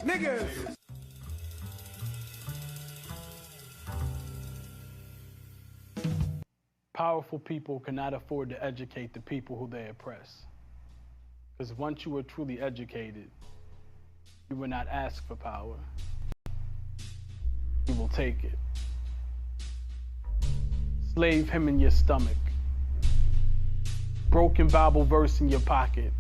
Niggas! Powerful people cannot afford to educate the people who they oppress. Because once you are truly educated, you will not ask for power. You will take it. Slave him in your stomach. Broken Bible verse in your pocket.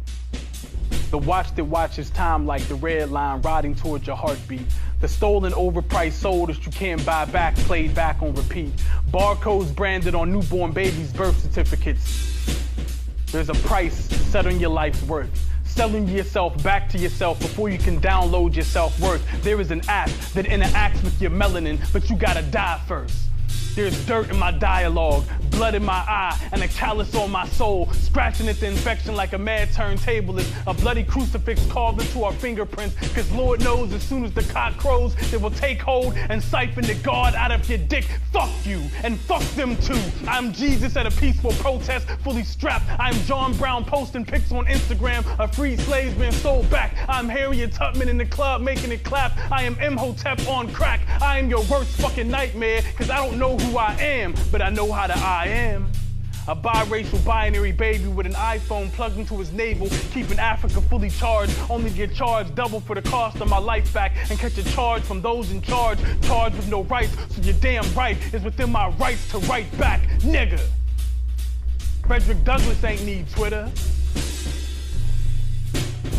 The watch that watches time like the red line riding towards your heartbeat. The stolen, overpriced soul that you can't buy back, played back on repeat. Barcodes branded on newborn babies' birth certificates. There's a price set on your life's worth. Selling yourself back to yourself before you can download your self-worth. There is an app that interacts with your melanin, but you gotta die first. There's dirt in my dialogue, blood in my eye, and a callus on my soul, scratching at the infection like a mad turntablist, a bloody crucifix carved into our fingerprints, because Lord knows as soon as the cock crows, they will take hold and siphon the God out of your dick. Fuck you, and fuck them too. I'm Jesus at a peaceful protest, fully strapped. I'm John Brown posting pics on Instagram of freed slaves being sold back. I'm Harriet Tubman in the club making it clap. I am Imhotep on crack. I am your worst fucking nightmare, because I don't know who I am, but I know how to I am. A biracial binary baby with an iPhone plugged into his navel, keeping Africa fully charged, only to get charged double for the cost of my life back and catch a charge from those in charge, charged with no rights, so you're damn right it's within my rights to write back, nigga. Frederick Douglass ain't need Twitter.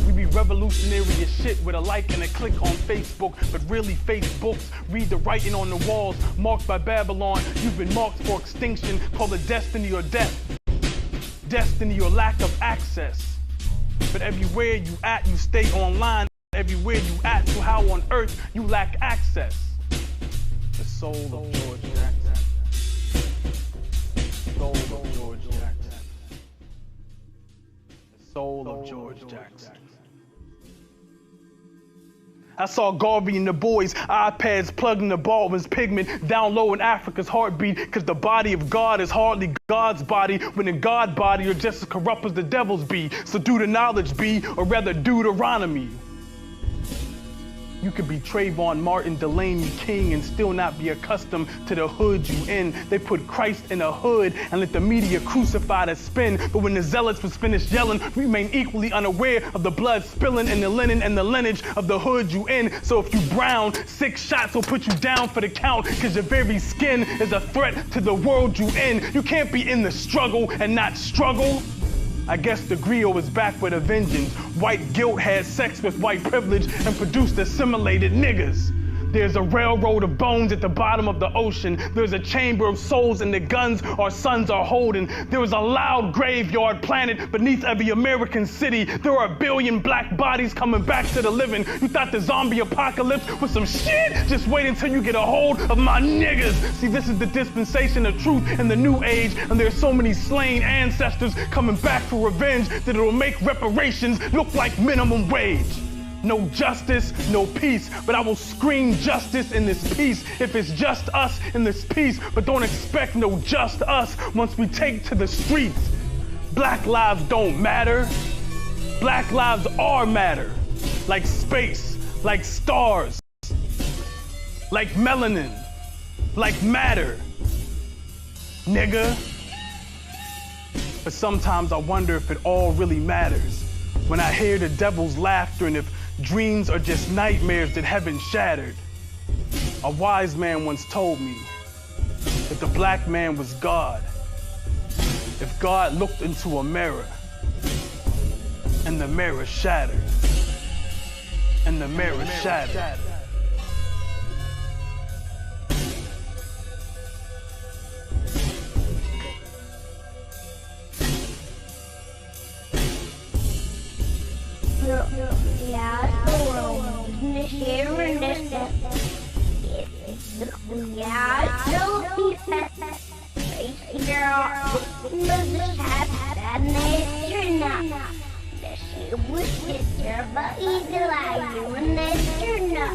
We be revolutionary as shit with a like and a click on Facebook, but really Facebooks read the writing on the walls, marked by Babylon. You've been marked for extinction, call it destiny or death. Destiny or lack of access. But everywhere you at, you stay online. Everywhere you at, so how on earth you lack access? The soul of George Jackson. Soul of George Jackson. The soul of George Jackson. I saw Garvey and the boys, iPads plugged in the Baldwin's pigment, down low in Africa's heartbeat, because the body of God is hardly God's body, when the God body are just as corrupt as the devil's be. So do the knowledge be, or rather Deuteronomy. You could be Trayvon Martin, Delaney King, and still not be accustomed to the hood you in. They put Christ in a hood and let the media crucify the spin. But when the zealots was finished yelling, we remain equally unaware of the blood spilling in the linen and the lineage of the hood you in. So if you brown, 6 shots will put you down for the count, because your very skin is a threat to the world you in. You can't be in the struggle and not struggle. I guess the griot is back with a vengeance. White guilt had sex with white privilege and produced assimilated niggas. There's a railroad of bones at the bottom of the ocean. There's a chamber of souls in the guns our sons are holding. There is a loud graveyard planted beneath every American city. There are 1 billion black bodies coming back to the living. You thought the zombie apocalypse was some shit? Just wait until you get a hold of my niggas. See, this is the dispensation of truth in the new age, and there's so many slain ancestors coming back for revenge that it'll make reparations look like minimum wage. No justice, no peace, but I will scream justice in this piece if it's just us in this piece, but don't expect no just us once we take to the streets. Black lives don't matter. Black lives are matter. Like space, like stars, like melanin, like matter, nigga. But sometimes I wonder if it all really matters when I hear the devil's laughter and if dreams are just nightmares that haven't shattered. A wise man once told me that the black man was God. If God looked into a mirror and the mirror shattered, and the mirror shattered. Yeah, the world is here and yeah, don't be fat. Girl, must have that nature now. The shit was sister, but eagle eye, you and nature now.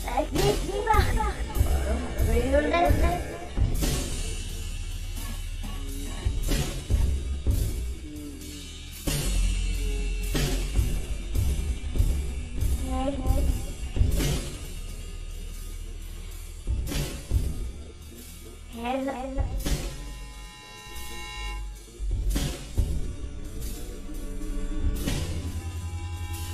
Like this, real.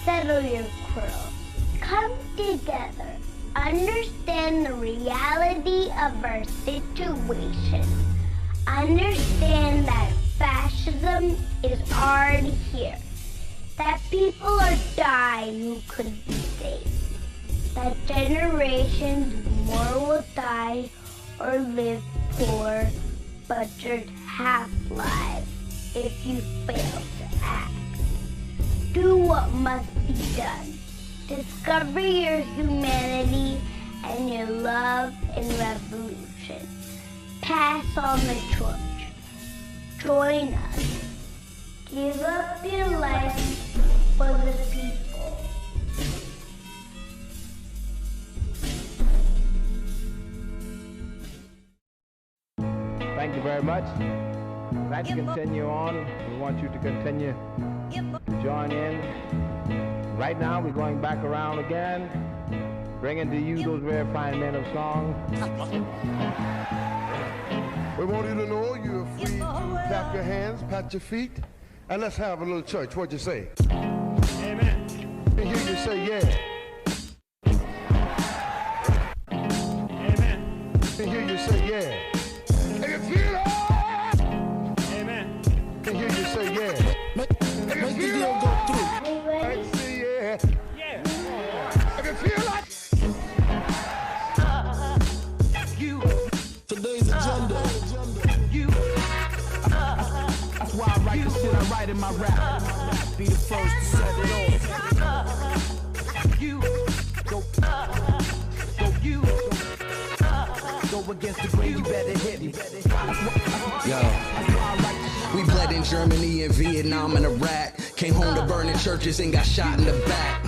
Settle your quarrels. Come together. Understand the reality of our situation. Understand that fascism is already here. That people are dying who could be saved. That generations more will die or live poor, butchered half-lives if you fail to act. Do what must be done. Discover your humanity and your love and revolution. Pass on the torch. Join us. Give up your life for the people. Thank you very much. I'd like to continue on. We want you to continue to join in. Right now, we're going back around again, bringing to you those very fine men of song. We want you to know you're free to clap your hands, pat your feet, and let's have a little church. What'd you say? Amen. I hear you say yeah. Amen. I hear you say yeah. And you feel it? Amen. I hear you say yeah. Make the deal go through. I say yeah. Yeah. And you feel like You. Today's agenda. You. That's why I write the shit I write in my rap. Be the first to set it off. You. Go, You. go against the grain, you better hit me. We bled in Germany and Vietnam and Iraq. Came home to burning churches and got shot in the back.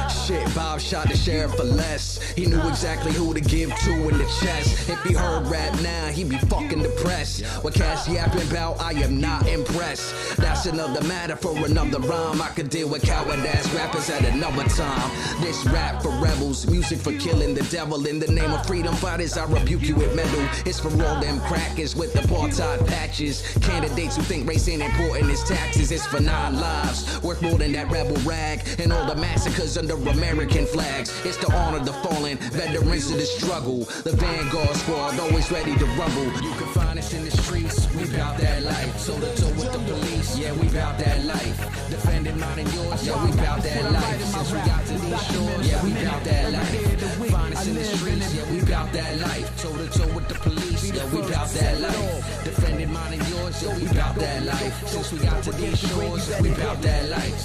Shit, Bob shot the sheriff for less. He knew exactly who to give to in the chest. If he heard rap now, he'd be fucking depressed. What Cash yapping about, I am not impressed. That's another matter for another rhyme. I could deal with coward-ass rappers at another time. This rap for rebels, music for killing the devil. In the name of freedom fighters, I rebuke you with metal. It's for all them crackers with apartheid patches. Candidates who think race ain't important as taxes. It's for 9 lives, worth more than that rebel rag. And all the massacres under American flags. It's to honor the fallen, veterans of the struggle. The Vanguard squad, always ready to rumble. You can find us in the streets, we bout that life. Toe to toe with the police, yeah, we bout that life. Defending mine and yours, yeah, we bout that life. Since we got to these shores, yeah, we bout that life. Find us in the streets, yeah, we bout that life. Toe to toe with the police, yeah, we bout that life. Defending mine and yours, yeah, we bout that life. Since we got to these shores, we bout that life.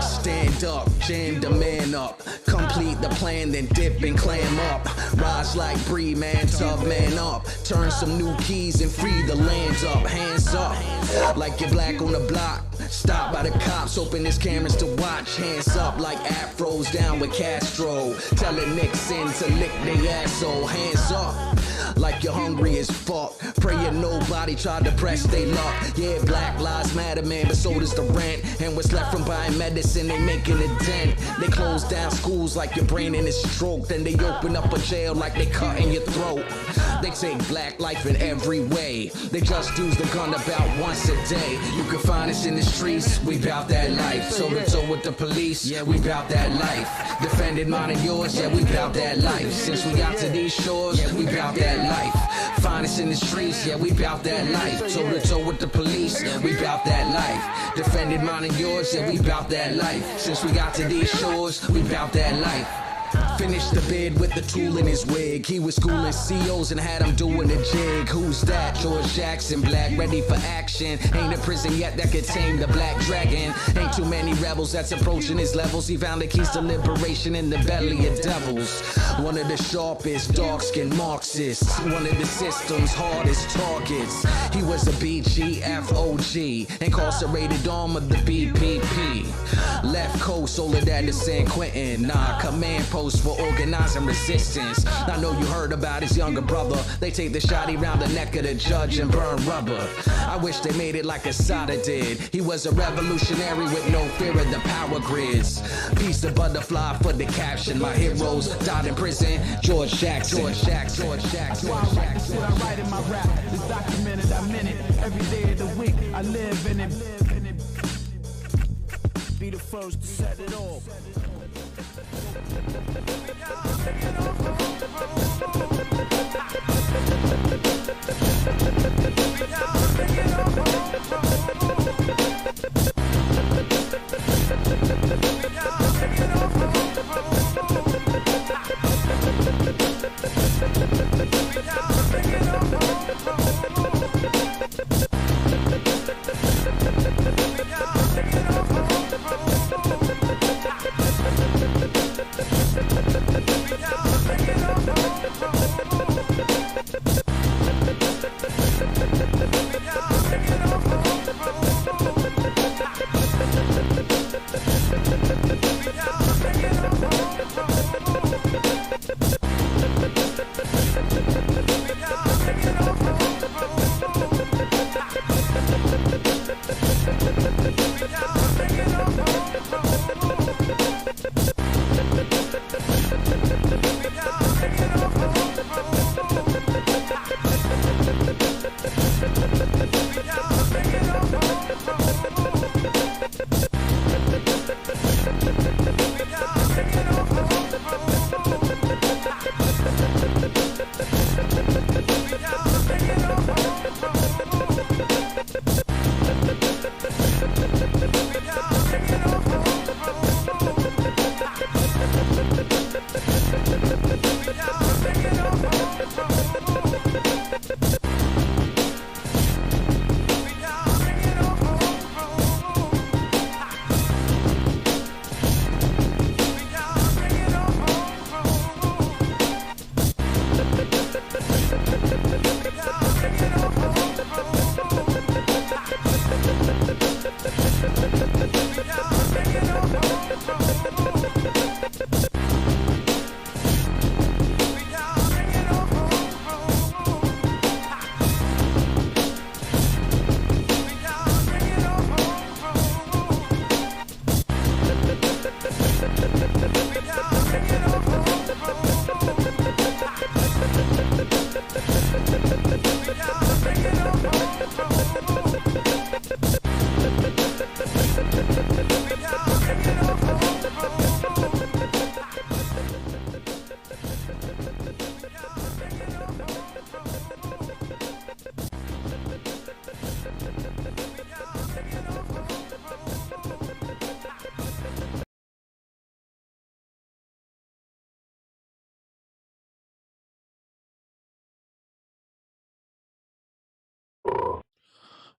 Stand up, jam the man up. Complete the plan, then dip and clam up. Rise like Bree, man, tough man up. Turn some new keys and free the lands up. Hands up, like you're black on the block. Stop by the cops, open his cameras to watch. Hands up like afros down with Castro. Telling Nixon to lick they asshole. Hands up, like you're hungry as fuck. Praying nobody tried to press they luck. Yeah, Black Lives Matter, man, but so does the rent. And what's left from buying medicine, they making a dent. They close down schools like your brain in a stroke. Then they open up a jail like they cutting your throat. They take black life in every way. They just use the gun about once a day. You can find us in the streets, we bout that life. Toe to toe with the police, yeah, we bout that life. Defending mine and yours, yeah, we bout that life. Since we got to these shores, yeah, we bout that life. Find us in the streets, yeah, we bout that life. Toe to toe with the police, yeah, we bout that life. Defending mine and yours, yeah, we bout that life. Since we got to these shores, we bout that life. Finished the bid with the tool in his wig. He was schooling COs and had him doing a jig. Who's that? George Jackson, black, ready for action. Ain't a prison yet that could tame the black dragon. Ain't too many rebels that's approaching his levels. He found the keys to liberation in the belly of devils. One of the sharpest, dark-skinned Marxists. One of the system's hardest targets. He was a BGFOG, incarcerated arm of the BPP. Left coast, Soledad to San Quentin. Nah, command post for organizing resistance. I know you heard about his younger brother. They take the shotty round the neck of the judge and burn rubber. I wish they made it like Asada did. He was a revolutionary with no fear of the power grids. Piece the butterfly for the caption. My heroes died in prison. George Jackson. George Jackson. George Jackson. What I write in my rap is documented, I'm in it. Every day of the week, I live in it. Be the first to set it off.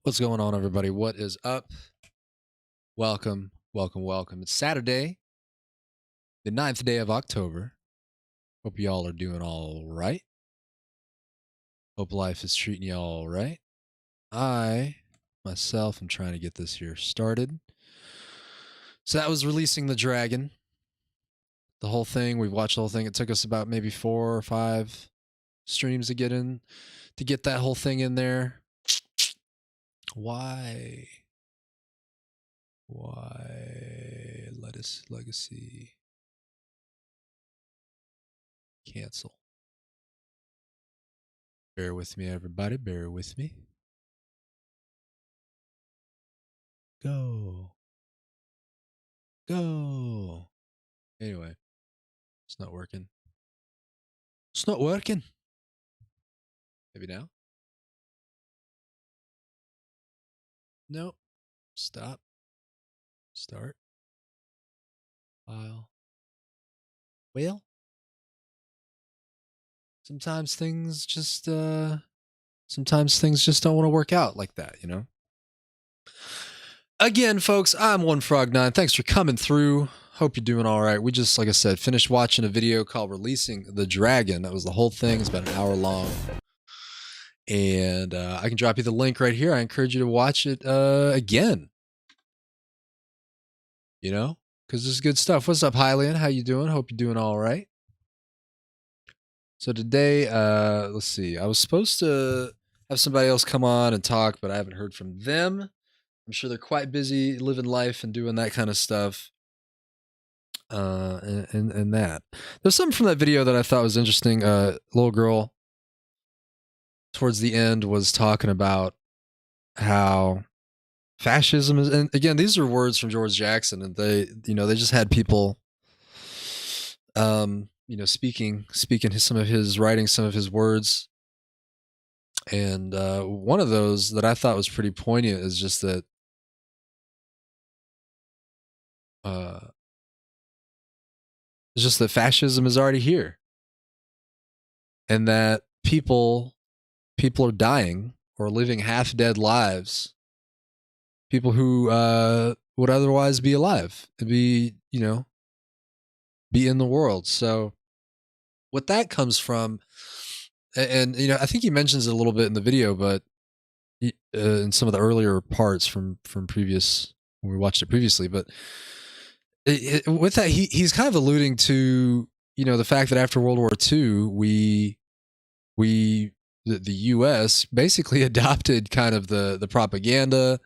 What's going on, everybody? What is up? Welcome, welcome, welcome. It's Saturday, the 9th day of October. Hope y'all are doing all right. Hope life is treating y'all all right. I, myself, am trying to get this here started. So that was Releasing the Dragon. The whole thing, we've watched the whole thing. It took us about maybe 4 or 5 streams to get that whole thing in there. Why? Lettuce legacy. Cancel. Bear with me, everybody. Bear with me. Go. Anyway, it's not working. It's not working. Maybe now? Nope. Stop. Start. File. Well, sometimes things just don't want to work out like that, you know? Again, folks, I'm OneFrog9. Thanks for coming through. Hope you're doing all right. We just, like I said, finished watching a video called Releasing the Dragon. That was the whole thing. It's about an hour long. And I can drop you the link right here. I encourage you to watch it again. You know? Because this is good stuff. What's up, Hylian? How you doing? Hope you're doing all right. So today, let's see. I was supposed to have somebody else come on and talk, but I haven't heard from them. I'm sure they're quite busy living life and doing that kind of stuff. And that. There's something from that video that I thought was interesting. Little girl towards the end was talking about how fascism is, and again, these are words from George Jackson, and they just had people, speaking some of his writings, some of his words. And one of those that I thought was pretty poignant is just that it's just that fascism is already here, and that people are dying or living half-dead lives. People who would otherwise be alive, be in the world. So what that comes from, and I think he mentions it a little bit in the video, but in some of the earlier parts from previous, when we watched it previously, but with that, he's kind of alluding to the fact that after World War II, the U.S. basically adopted kind of the propaganda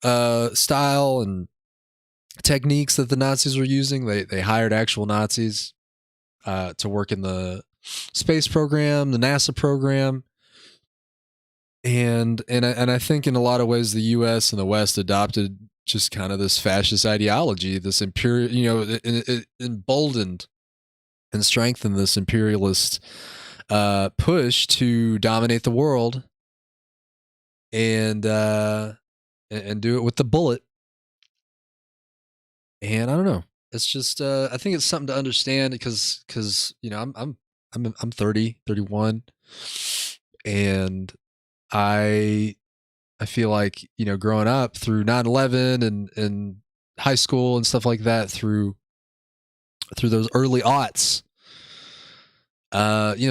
style and techniques that the Nazis were using. They hired actual Nazis to work in the space program, the NASA program, and I think in a lot of ways the U.S. and the West adopted just kind of this fascist ideology, this imperial, it emboldened and strengthened this imperialist push to dominate the world and do it with the bullet. And I don't know. It's just I think it's something to understand because I'm 30, 31, and I feel like growing up through 9/11 and high school and stuff like that, through those early aughts,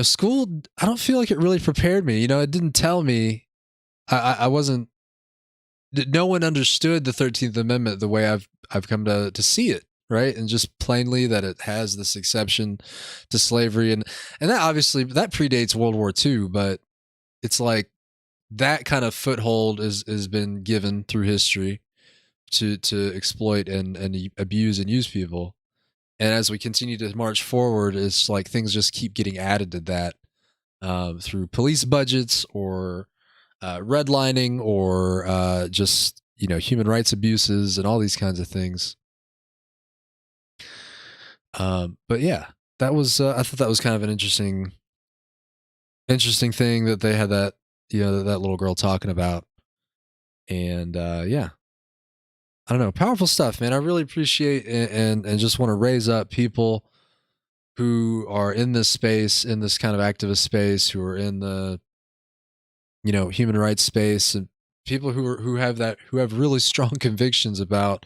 school, I don't feel like it really prepared me. It didn't tell me. I wasn't. No one understood the 13th Amendment the way I've come to see it, right? And just plainly that it has this exception to slavery, and that obviously that predates World War II, but it's like that kind of foothold has been given through history to exploit and abuse and use people. And as we continue to march forward, it's like things just keep getting added to that through police budgets or redlining or just human rights abuses and all these kinds of things. But yeah, that was I thought that was kind of an interesting thing that they had that that little girl talking about. And yeah, I don't know, powerful stuff, man. I really appreciate and just want to raise up people who are in this space, in this kind of activist space, who are in the human rights space, and people who have really strong convictions about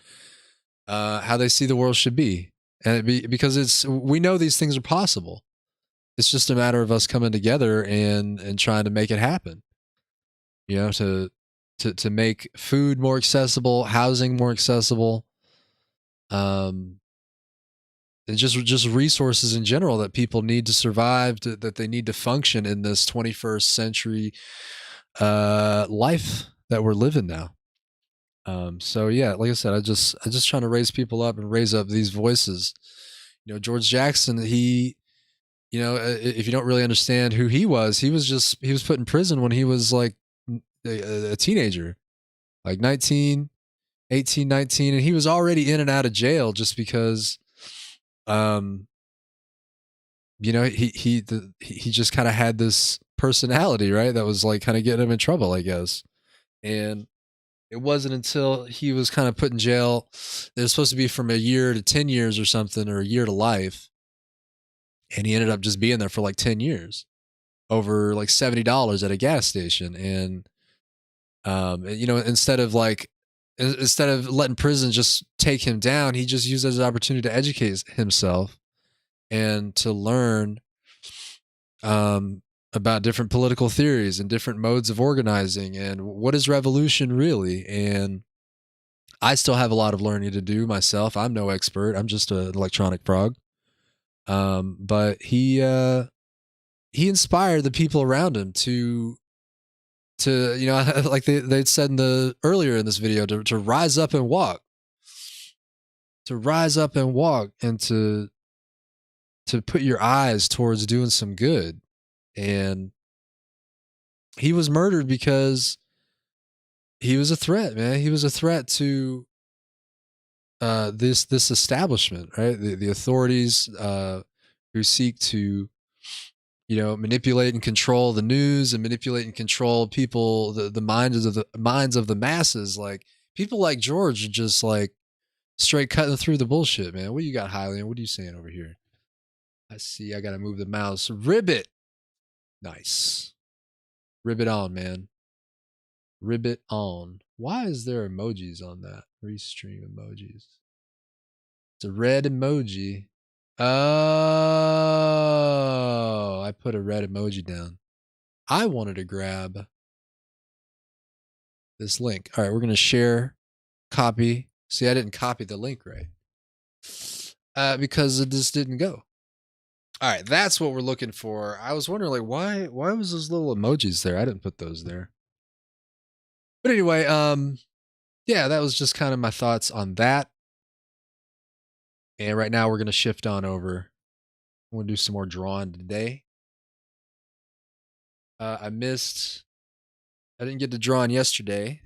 how they see the world should be, and because we know these things are possible. It's just a matter of us coming together and trying to make it happen. To make food more accessible, housing more accessible, and just resources in general that people need to survive, that they need to function in this 21st century life that we're living now. So yeah, like I said, I just trying to raise people up and raise up these voices. You know, George Jackson, he, you know, if you don't really understand who he was put in prison when he was like a teenager, like 19, 18, 19, and he was already in and out of jail just because, you know, he just kind of had this personality, right? That was like kind of getting him in trouble, I guess. And it wasn't until he was kind of put in jail, it was supposed to be from a year to 10 years or something, or a year to life. And he ended up just being there for like 10 years over like $70 at a gas station. And, you know, instead of letting prison just take him down, he just used it as an opportunity to educate himself and to learn about different political theories and different modes of organizing and what is revolution really. And I still have a lot of learning to do myself. I'm no expert. I'm just an electronic frog. But he inspired the people around him to you know, like they'd said earlier in this video, to rise up and walk, and to put your eyes towards doing some good. And he was murdered because he was a threat, man. He was a threat to this establishment, right? The authorities who seek to, you know, manipulate and control the news and manipulate and control people, the minds of the masses. Like people like George are just like straight cutting through the bullshit, man. What you got, Hylian? What are you saying over here? I see. I gotta move the mouse. Ribbit. Nice. Ribbit on, man. Ribbit on. Why is there emojis on that? Restream emojis. It's a red emoji. Oh, I put a red emoji down. I wanted to grab this link. All right, we're going to share, copy. See, I didn't copy the link right because it just didn't go. All right, that's what we're looking for. I was wondering, like, why was those little emojis there? I didn't put those there. But anyway, yeah, that was just kind of my thoughts on that. And right now we're going to shift on over. I'm going to do some more drawing today. I didn't get to draw on yesterday.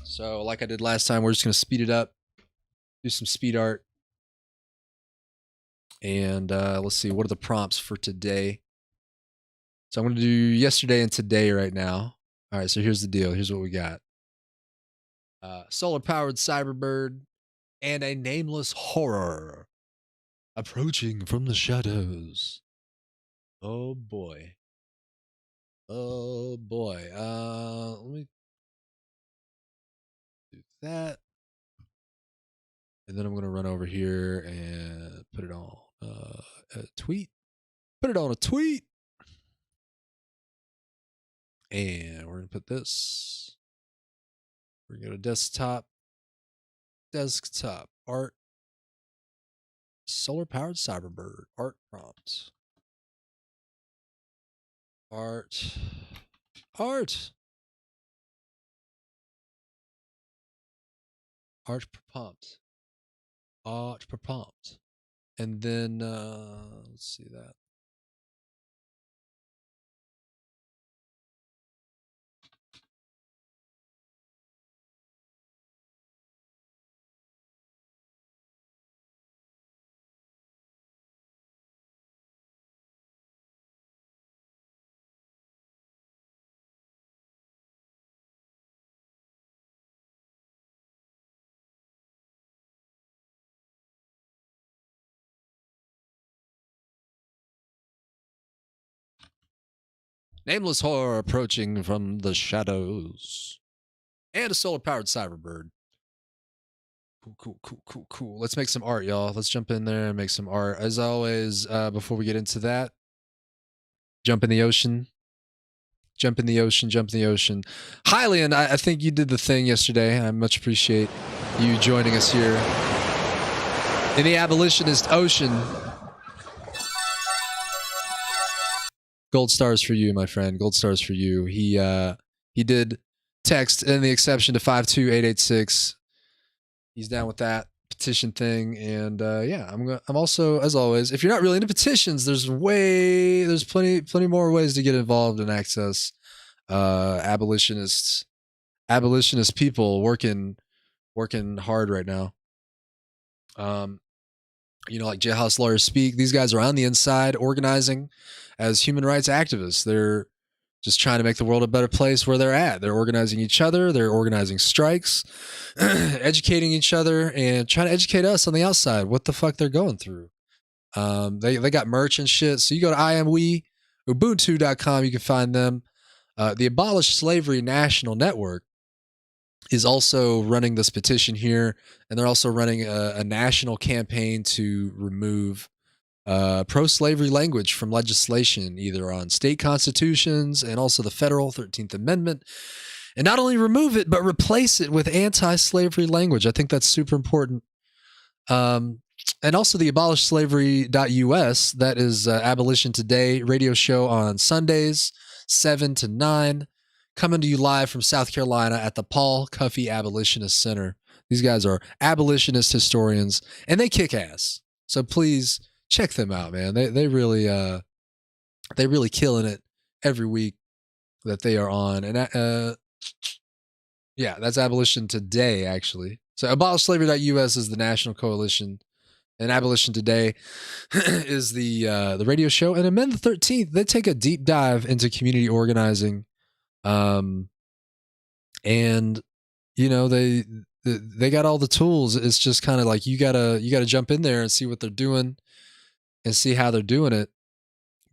So like I did last time, we're just going to speed it up, do some speed art. And let's see, what are the prompts for today? So I'm going to do yesterday and today right now. All right, so here's the deal. Here's what we got. Solar-powered Cyberbird and a nameless horror approaching from the shadows. Oh boy. Oh boy. Let me do that. And then I'm going to run over here and put it on a tweet. Put it on a tweet. And we're going to put this. We're going to go to desktop. Desktop art. Solar-powered Cyberbird. Art prompt. Art. Art. Art prompt. Art prompt. And then, let's see that. Nameless horror approaching from the shadows. And a solar-powered Cyberbird. Cool. Let's make some art, y'all. Let's jump in there and make some art. As always, before we get into that, jump in the ocean. Jump in the ocean. Hylian, I think you did the thing yesterday. I much appreciate you joining us here. In the abolitionist ocean. Gold stars for you, my friend. Gold stars for you. He did text in the exception to 52886. He's down with that petition thing, and yeah, I'm also, as always, if you're not really into petitions, there's plenty more ways to get involved and access abolitionist people working hard right now. Like Jailhouse Lawyers Speak, these guys are on the inside organizing as human rights activists. They're just trying to make the world a better place where they're at. They're organizing each other. They're organizing strikes, educating each other, and trying to educate us on the outside what the fuck they're going through. They got merch and shit. So you go to Ubuntu.com, you can find them. The Abolish Slavery National Network is also running this petition here, and they're also running a national campaign to remove pro-slavery language from legislation, either on state constitutions and also the federal 13th Amendment. And not only remove it, but replace it with anti-slavery language. I think that's super important. And also the abolishslavery.us, that is Abolition Today radio show on Sundays, 7 to 9. Coming to you live from South Carolina at the Paul Cuffey Abolitionist Center. These guys are abolitionist historians, and they kick ass. So please check them out, man. They really killing it every week that they are on. And yeah, that's Abolition Today, actually. So abolishslavery.us is the national coalition, and Abolition Today is the radio show. And Amend the 13th, they take a deep dive into community organizing. And they got all the tools. It's just kind of like you gotta jump in there and see what they're doing and see how they're doing it,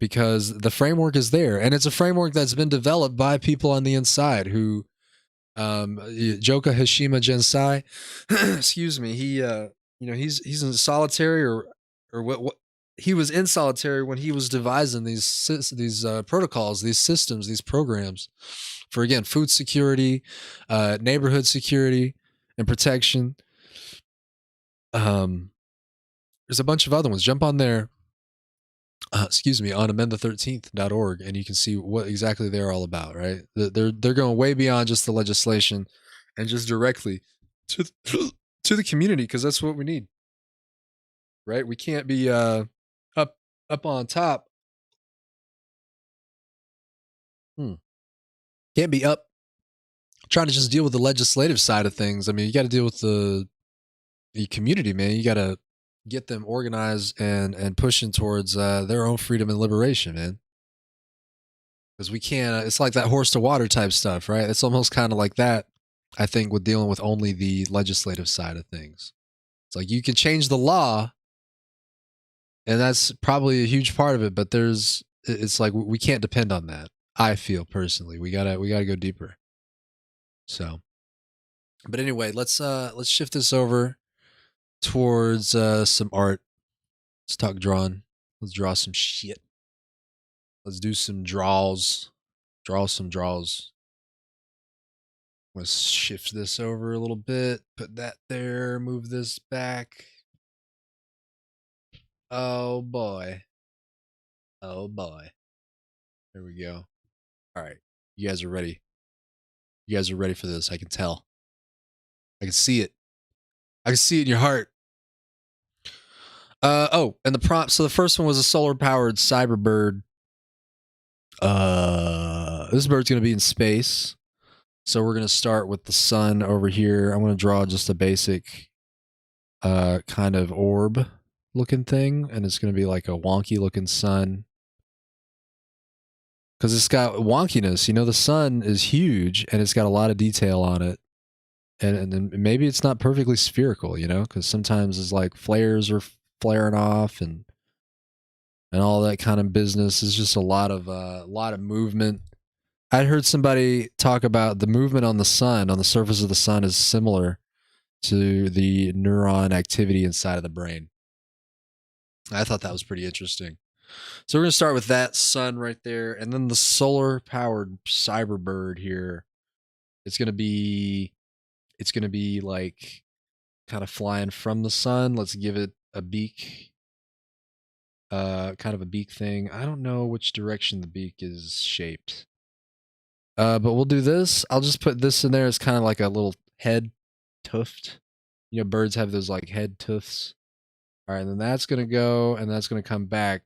because the framework is there, and it's a framework that's been developed by people on the inside who Joka Hashima Jensai excuse me, he's in solitary or what he was in solitary when he was devising these protocols, these systems, these programs for, again, food security, neighborhood security and protection. There's a bunch of other ones. Jump on there, on amendthe13th.org, and you can see what exactly they're all about, right? They're going way beyond just the legislation and just directly to the community, because that's what we need, right? We can't be up on top. Can't be up trying to just deal with the legislative side of things. I mean, you got to deal with the community, man. You got to get them organized and pushing towards their own freedom and liberation, man. Because we can't, it's like that horse to water type stuff, right? It's almost kind of like that, I think, with dealing with only the legislative side of things. It's like you can change the law, and that's probably a huge part of it, but it's like we can't depend on that. I feel personally, we gotta go deeper. So, but anyway, let's shift this over towards some art. Let's talk drawing. Let's draw some shit. Let's do some draws. Draw some draws. Let's shift this over a little bit. Put that there. Move this back. Oh boy. Oh boy. There we go. All right. You guys are ready. You guys are ready for this. I can tell. I can see it. I can see it in your heart. Oh, and the prompt. So the first one was a solar-powered cyberbird. This bird's going to be in space. So we're going to start with the sun over here. I'm going to draw just a basic kind of orb looking thing. And it's going to be like a wonky looking sun. Because it's got wonkiness. The sun is huge and it's got a lot of detail on it. And then maybe it's not perfectly spherical, because sometimes it's like flares are flaring off and all that kind of business. Is just a lot of movement. I'd heard somebody talk about the movement on the sun, on the surface of the sun, is similar to the neuron activity inside of the brain. I thought that was pretty interesting. So we're going to start with that sun right there, and then the solar-powered cyberbird here. It's going to be like kind of flying from the sun. Let's give it a beak, kind of a beak thing. I don't know which direction the beak is shaped. But we'll do this. I'll just put this in there as kind of like a little head tuft. You know, birds have those like head tufts. All right, and then that's gonna go, and that's gonna come back.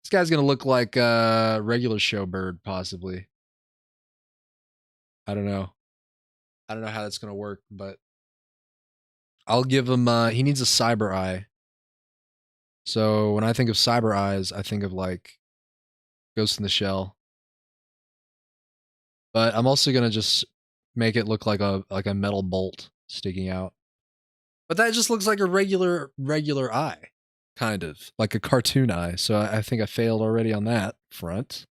This guy's gonna look like a regular show bird, possibly. I don't know. I don't know how that's gonna work, but I'll give him. He needs a cyber eye. So when I think of cyber eyes, I think of like Ghost in the Shell. But I'm also gonna just make it look like a metal bolt sticking out. But that just looks like a regular eye, kind of like a cartoon eye. So I think I failed already on that front.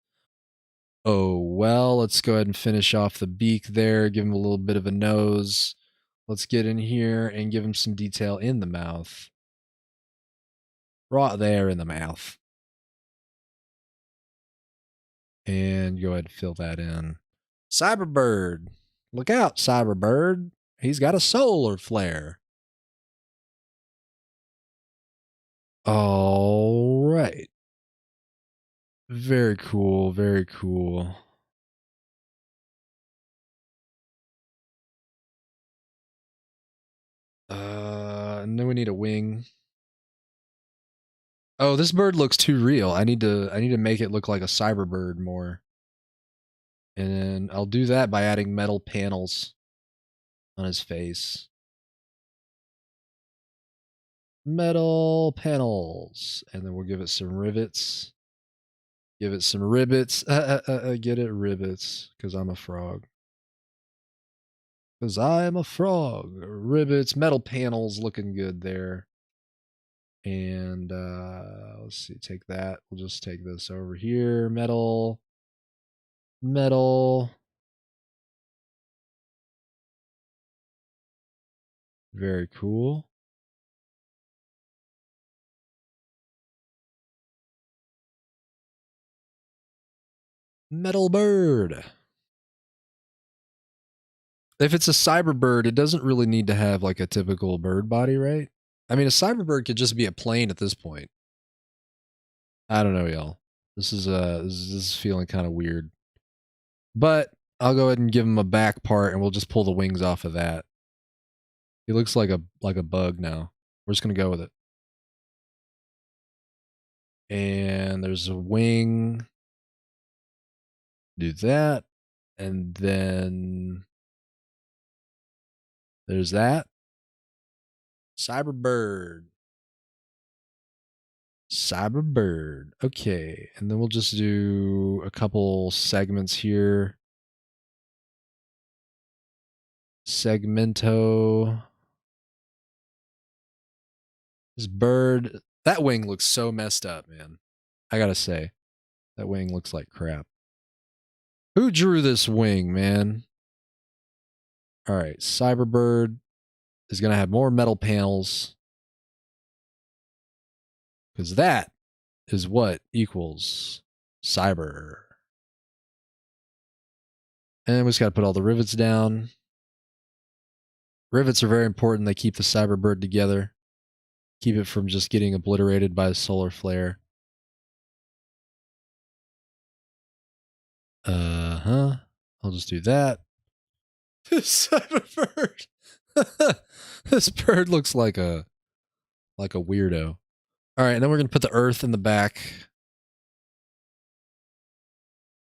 Oh well, let's go ahead and finish off the beak there. Give him a little bit of a nose. Let's get in here and give him some detail in the mouth. Right there in the mouth. And go ahead and fill that in. Cyberbird. Look out, Cyberbird. He's got a solar flare. All right. Very cool, very cool. And then we need a wing. Oh, this bird looks too real. I need to make it look like a cyberbird more. And I'll do that by adding metal panels on his face. Metal panels. And then we'll give it some rivets. Give it some rivets. Get it, rivets. Because I'm a frog. Because I am a frog. Rivets, metal panels looking good there. And let's see, take that. We'll just take this over here. Metal. Metal. Very cool. Metal bird. If it's a cyber bird, it doesn't really need to have like a typical bird body, right? I mean, a cyber bird could just be a plane at this point. I don't know, y'all. This is feeling kind of weird. But I'll go ahead and give him a back part, and we'll just pull the wings off of that. He looks like a bug now. We're just gonna go with it. And there's a wing. Do that, and then there's that. Cyberbird. Cyberbird. Okay, and then we'll just do a couple segments here. Segmento. This bird, that wing looks so messed up, man. I gotta say, that wing looks like crap. Who drew this wing, man? All right, Cyberbird is gonna have more metal panels. Because that is what equals cyber. And we just got to put all the rivets down. Rivets are very important. They keep the cyberbird together. Keep it from just getting obliterated by a solar flare. I'll just do that. This cyberbird. This bird looks like a weirdo. All right, and then we're going to put the earth in the back.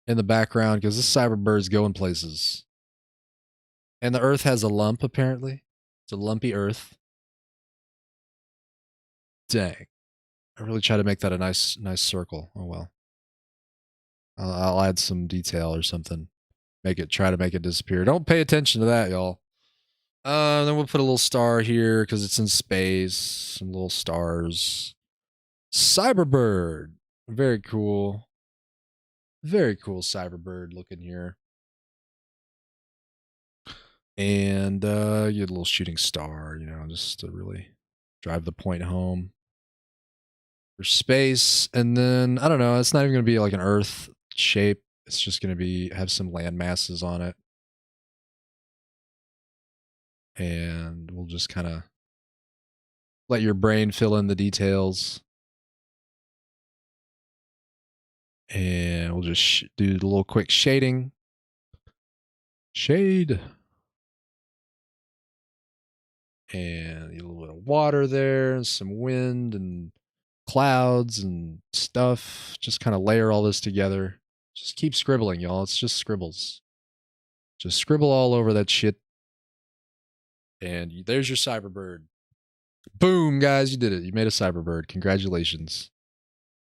In the background, because this cyberbird's going places. And the earth has a lump, apparently. It's a lumpy earth. Dang. I really try to make that a nice circle. Oh well. I'll add some detail or something. Try to make it disappear. Don't pay attention to that, y'all. Then we'll put a little star here because it's in space. Some little stars. Cyberbird. Very cool. Very cool cyberbird looking here. And you get a little shooting star, just to really drive the point home. For space, and then, I don't know, it's not even going to be like an Earth shape. It's just going to have some land masses on it. And we'll just kind of let your brain fill in the details. And we'll just do a little quick shading. Shade. And a little bit of water there, and some wind and clouds and stuff. Just kind of layer all this together. Just keep scribbling, y'all. It's just scribbles. Just scribble all over that shit. And there's your Cyberbird. Boom, guys, you did it. You made a Cyberbird. Congratulations.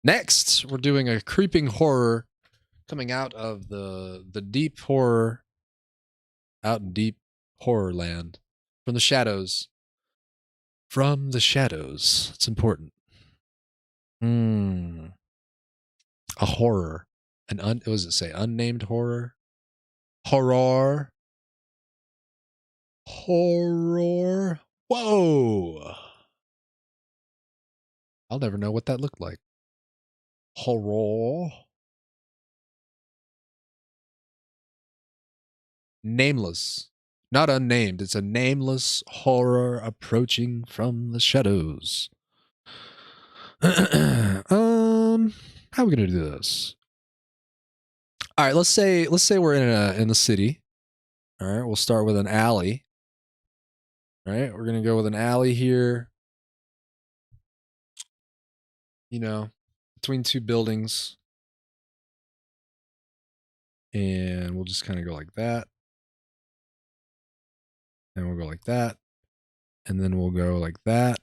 Next, we're doing a creeping horror coming out of the deep horror, out in deep horror land, from the shadows. From the shadows. It's important. A horror. What does it say? Unnamed horror? Horror. Horror. Whoa. I'll never know what that looked like. Horror. Nameless. Not unnamed. It's a nameless horror approaching from the shadows. How are we gonna do this? All right, let's say we're in the city. All right, we'll start with an alley. All right, we're gonna go with an alley here. You know, between two buildings. And we'll just kind of go like that. And we'll go like that. And then we'll go like that.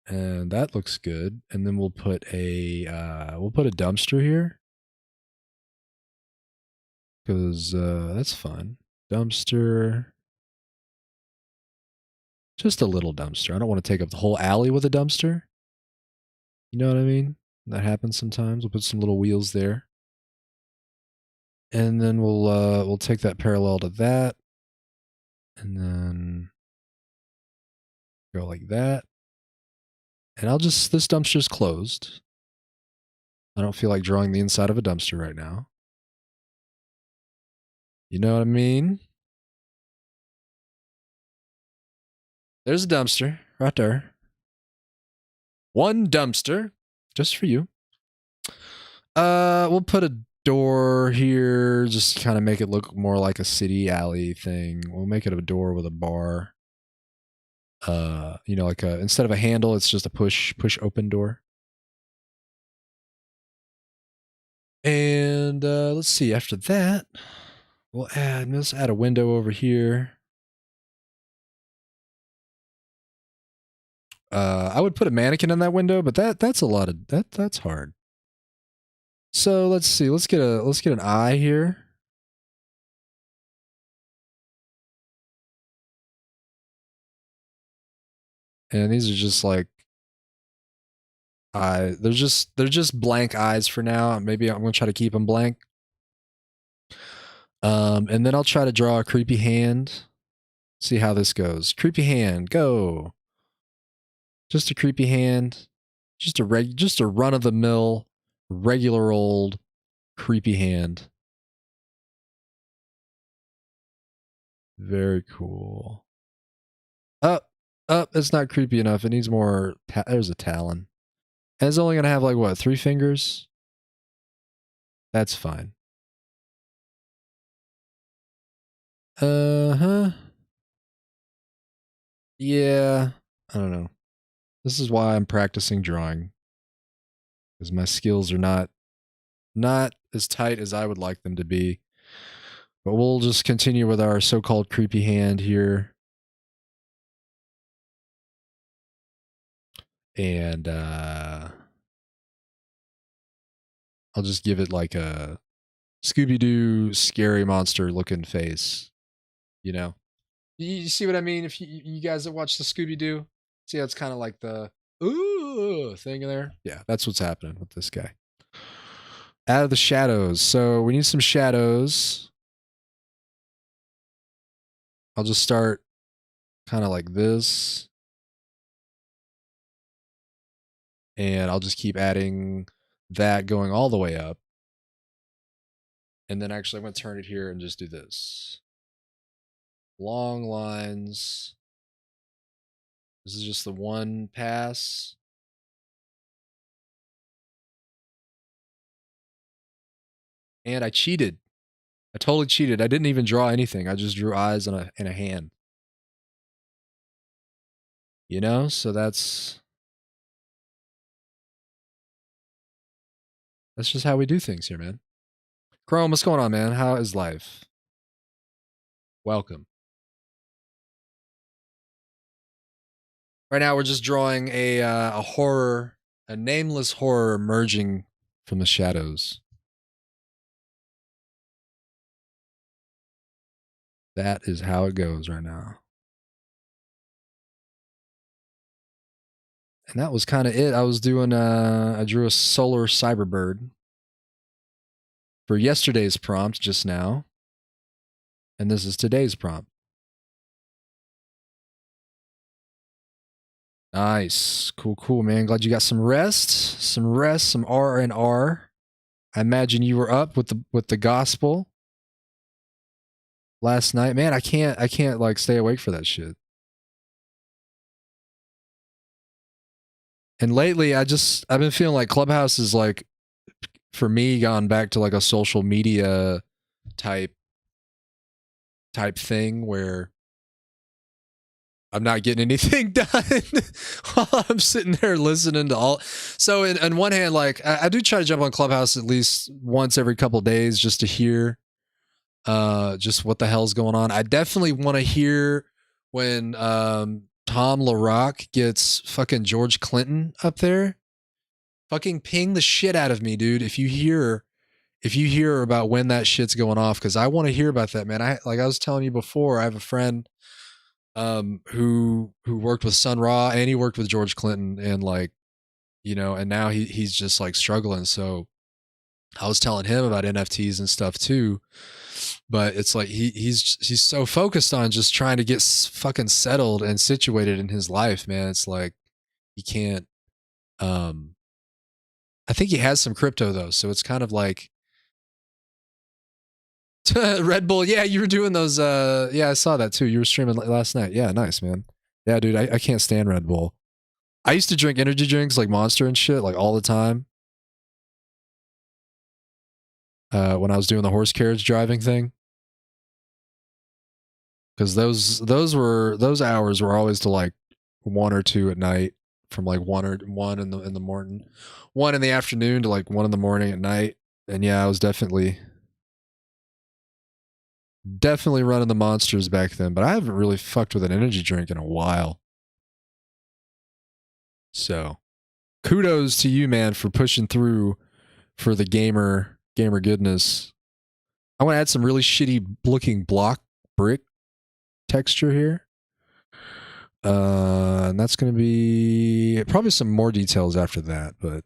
And that looks good. And then we'll put a dumpster here. Because that's fun. Dumpster. Just a little dumpster. I don't want to take up the whole alley with a dumpster. You know what I mean? That happens sometimes. We'll put some little wheels there. And then we'll take that parallel to that. And then go like that. And this dumpster's closed. I don't feel like drawing the inside of a dumpster right now. You know what I mean? There's a dumpster right there. One dumpster just for you. We'll put a door here, just kind of make it look more like a city alley thing. We'll make it a door with a bar. You know, like instead of a handle, it's just a push open door. And let's see, after that, let's add a window over here. I would put a mannequin in that window, but that's a lot of that's hard. So let's see, let's get an eye here. And these are just like they're just blank eyes for now. Maybe I'm gonna try to keep them blank. And then I'll try to draw a creepy hand. See how this goes. Creepy hand, go. Just a creepy hand. Just a run of the mill, regular old creepy hand. Very cool. It's not creepy enough. It needs more. There's a talon. And it's only going to have like, what, 3 fingers? That's fine. Yeah, I don't know. This is why I'm practicing drawing. Because my skills are not as tight as I would like them to be. But we'll just continue with our so-called creepy hand here. And I'll just give it like a Scooby-Doo scary monster looking face. You know? You see what I mean? If you guys that watch the Scooby-Doo, see how it's kind of like the ooh thing in there? Yeah, that's what's happening with this guy. Out of the shadows. So we need some shadows. I'll just start kind of like this. And I'll just keep adding that going all the way up. And then actually I'm going to turn it here and just do this. Long lines. This is just the one pass. And I cheated. I totally cheated. I didn't even draw anything. I just drew eyes and a hand. You know, so that's just how we do things here, man. Chrome, what's going on, man? How is life? Welcome. Right now, we're just drawing a horror, a nameless horror emerging from the shadows. That is how it goes right now. And that was kind of it. I was doing, I drew a solar cyberbird for yesterday's prompt just now. And this is today's prompt. Nice. Cool, cool, man. Glad you got some rest, some R&R. I imagine you were up with the gospel last night. Man, I can't like stay awake for that shit. And lately I've been feeling like Clubhouse is like, for me, gone back to like a social media type thing where I'm not getting anything done while I'm sitting there listening to all. So on one hand, like I do try to jump on Clubhouse at least once every couple of days just to hear just what the hell's going on. I definitely want to hear when Tom LaRock gets fucking George Clinton up there. Fucking ping the shit out of me, dude. If you hear about when that shit's going off, because I want to hear about that, man. Like I was telling you before, I have a friend who worked with Sun Ra and he worked with George Clinton, and like, you know, and now he's just like struggling. So I was telling him about NFTs and stuff too, but it's like he's so focused on just trying to get fucking settled and situated in his life, man. It's like he can't. I think he has some crypto though, so it's kind of like Red Bull. Yeah, you were doing those. Yeah, I saw that too. You were streaming last night. Yeah, nice, man. Yeah, dude, I can't stand Red Bull. I used to drink energy drinks like Monster and shit like all the time. When I was doing the horse carriage driving thing, because those hours were always to like 1 or 2 at night, from like 1 in the morning, 1 in the afternoon to like 1 in the morning at night. And yeah, I was definitely running the monsters back then, but I haven't really fucked with an energy drink in a while. So kudos to you, man, for pushing through for the gamer goodness. I want to add some really shitty looking block brick texture here. And that's going to be probably some more details after that, but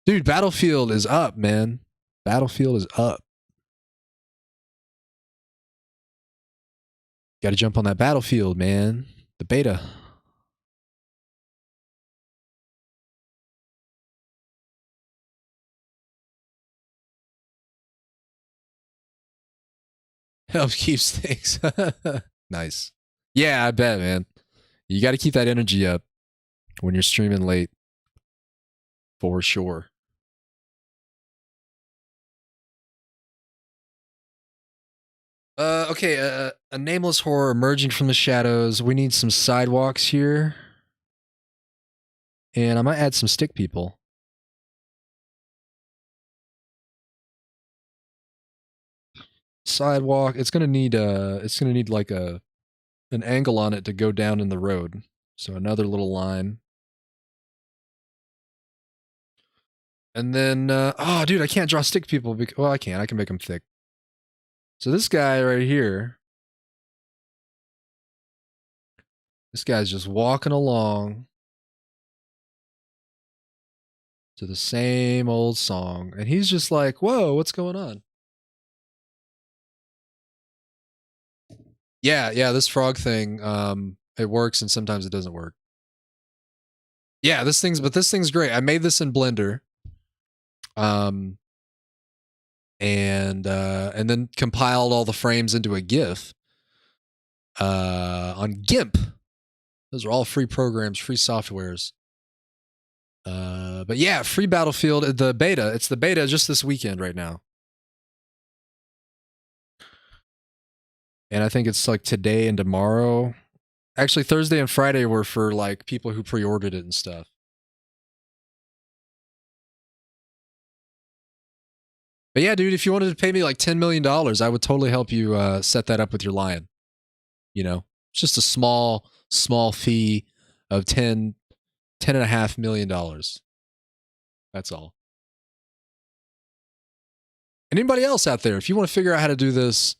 dude, Battlefield is up, man. Battlefield is up. Got to jump on that Battlefield, man. The beta. Helps keeps things. Nice. Yeah, I bet, man. You got to keep that energy up when you're streaming late. For sure. Okay, a nameless horror emerging from the shadows. We need some sidewalks here. And I might add some stick people. Sidewalk. It's gonna need like an angle on it to go down in the road. So another little line. And then oh dude, I can't draw stick people because, well, I can make them thick. So this guy right here, this guy's just walking along to the same old song, and he's just like, whoa, what's going on? Yeah, this frog thing, it works and sometimes it doesn't work. Yeah, this thing's great. I made this in Blender. And then compiled all the frames into a GIF on GIMP. Those are all free programs, free softwares. But yeah, free Battlefield, the beta. It's the beta just this weekend right now. And I think it's like today and tomorrow. Actually, Thursday and Friday were for like people who pre-ordered it and stuff. But yeah, dude, if you wanted to pay me like $10 million, I would totally help you set that up with your Lion. You know, it's just a small fee of $10.5 million. That's all. Anybody else out there, if you want to figure out how to do this,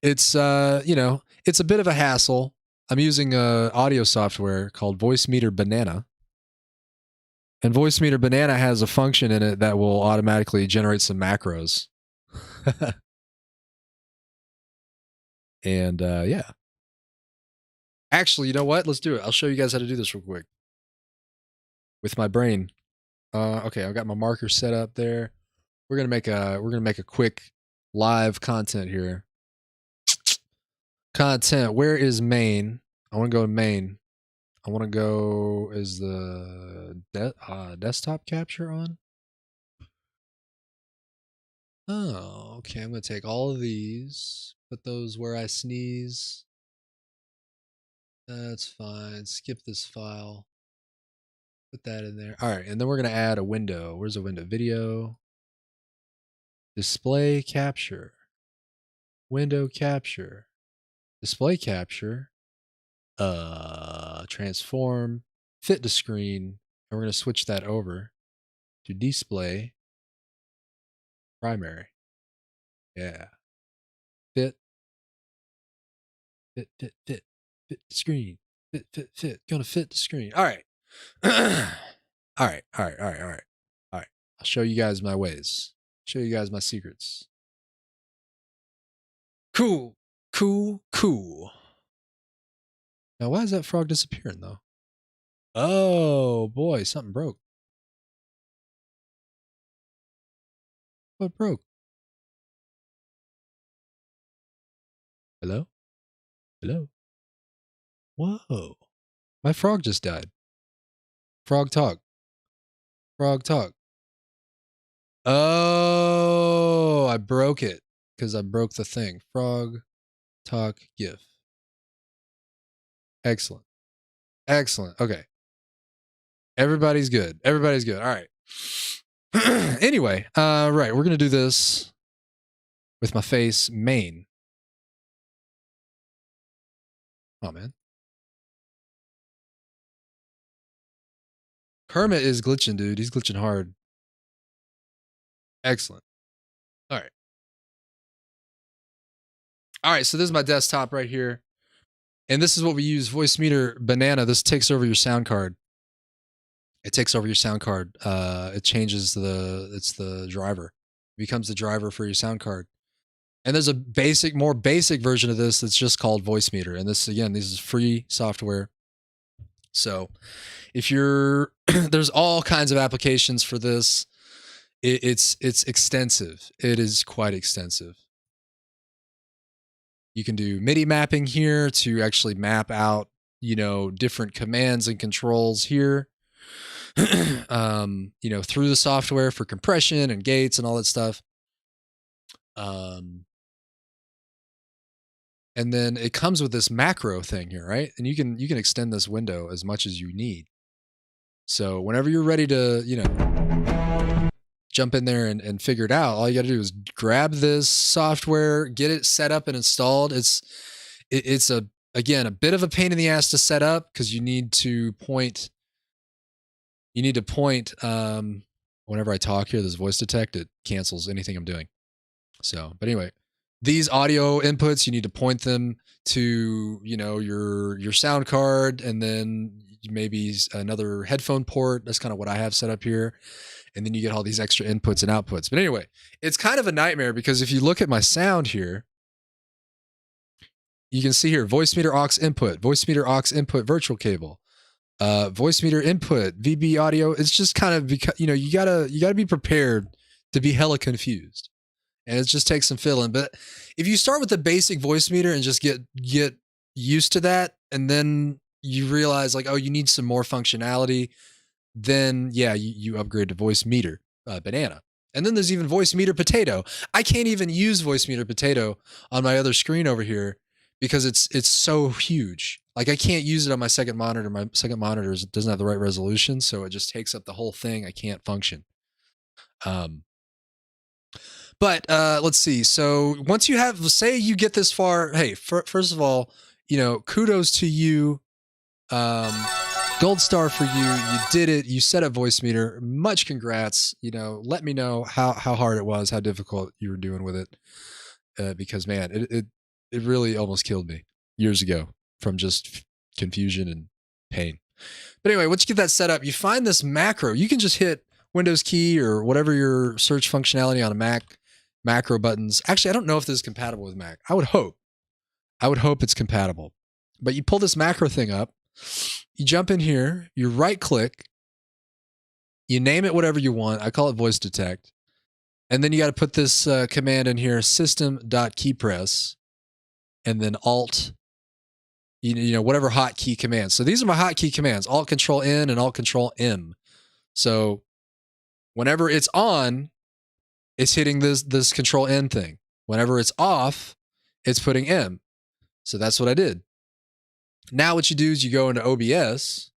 it's you know, it's a bit of a hassle. I'm using audio software called Voice Meter Banana. And Voice Meter Banana has a function in it that will automatically generate some macros. And yeah. Actually, you know what? Let's do it. I'll show you guys how to do this real quick. With my brain. Okay, I've got my marker set up there. We're gonna make a quick live content here. Content. Where is main? I want to go to main. I want to go. Is the desktop capture on? Oh, okay. I'm gonna take all of these. Put those where I sneeze. That's fine. Skip this file. Put that in there. All right, and then we're gonna add a window. Where's a window? Video. Display capture. Window capture. Display capture. Transform. Fit to screen. And we're gonna switch that over to display primary. Yeah. Fit. Fit the screen. Fit. Gonna fit the screen. All right. All right. I'll show you guys my ways. Show you guys my secrets. Cool. Now, why is that frog disappearing, though? Oh, boy, something broke. What broke? Hello? Whoa. My frog just died. Frog talk. Oh, I broke it because I broke the thing. Frog talk GIF. Excellent. Okay. Everybody's good. All right. Anyway, right. We're going to do this with my face main. Oh, man. Kermit is glitching, dude. He's glitching hard. Excellent. All right. So this is my desktop right here. And this is what we use, Voice Meter Banana. This takes over your sound card. It takes over your sound card. It changes it's the driver. It becomes the driver for your sound card. And there's a more basic version of this that's just called Voice Meter. And this is free software. So if you're, there's all kinds of applications for this. It's extensive. It is quite extensive. You can do MIDI mapping here to actually map out, different commands and controls here, through the software for compression and gates and all that stuff. And then it comes with this macro thing here, right? And you can extend this window as much as you need. So whenever you're ready to, jump in there and figure it out, all you got to do is grab this software, get it set up and installed. It's a bit of a pain in the ass to set up because you need to point whenever I talk here, this voice detect, it cancels anything I'm doing. So, but anyway, these audio inputs, you need to point them to, your sound card, and then maybe another headphone port. That's kind of what I have set up here. And then you get all these extra inputs and outputs. But anyway, it's kind of a nightmare because if you look at my sound here, you can see here, voice meter aux input virtual cable, voice meter input, VB audio. It's just kind of, you gotta be prepared to be hella confused. And it just takes some fiddling. But if you start with the basic voice meter and just get used to that, and then, you realize like, oh, you need some more functionality, then yeah, you upgrade to voice meter banana. And then there's even voice meter potato. I can't even use voice meter potato on my other screen over here because it's so huge. Like I can't use it on my second monitor. My second monitor doesn't have the right resolution, so it just takes up the whole thing. I can't function. But let's see. So once you have, say you get this far, hey, first of all, you know, kudos to you. Gold star for you. You did it. You set up voice meter. Much congrats. You know, let me know how hard it was, how difficult you were doing with it. Because man, it really almost killed me years ago from just confusion and pain. But anyway, once you get that set up, you find this macro. You can just hit Windows key or whatever your search functionality on a Mac, macro buttons. Actually, I don't know if this is compatible with Mac. I would hope it's compatible. But you pull this macro thing up, you jump in here, you right click, you name it whatever you want. I call it voice detect. And then you got to put this command in here, system.keypress, and then alt, you know, whatever hotkey commands. So these are my hotkey commands, alt control N and alt control M. So whenever it's on, it's hitting this control N thing. Whenever it's off, it's putting M. So that's what I did. Now what you do is you go into OBS.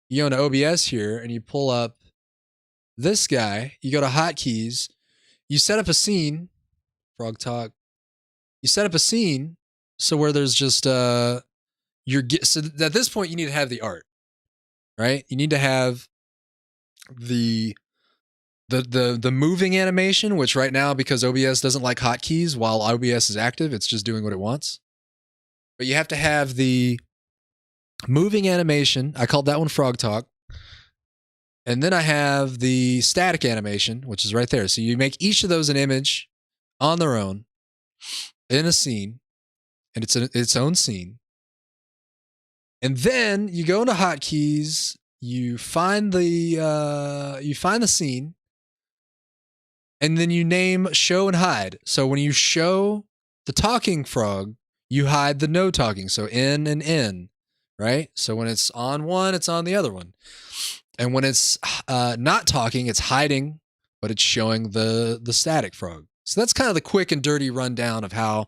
You go into OBS here and you pull up this guy. You go to hotkeys. You set up a scene. Frog talk. You set up a scene so where there's just so at this point you need to have the art, right? You need to have the moving animation, which right now, because OBS doesn't like hotkeys while OBS is active, it's just doing what it wants. But you have to have the moving animation. I called that one Frog Talk. And then I have the static animation, which is right there. So you make each of those an image on their own in a scene, and it's its own scene. And then you go into hotkeys, you find the scene, and then you name show and hide. So when you show the talking frog, you hide the no talking. So N and N, right? So when it's on one, it's on the other one. And when it's not talking, it's hiding, but it's showing the static frog. So that's kind of the quick and dirty rundown of how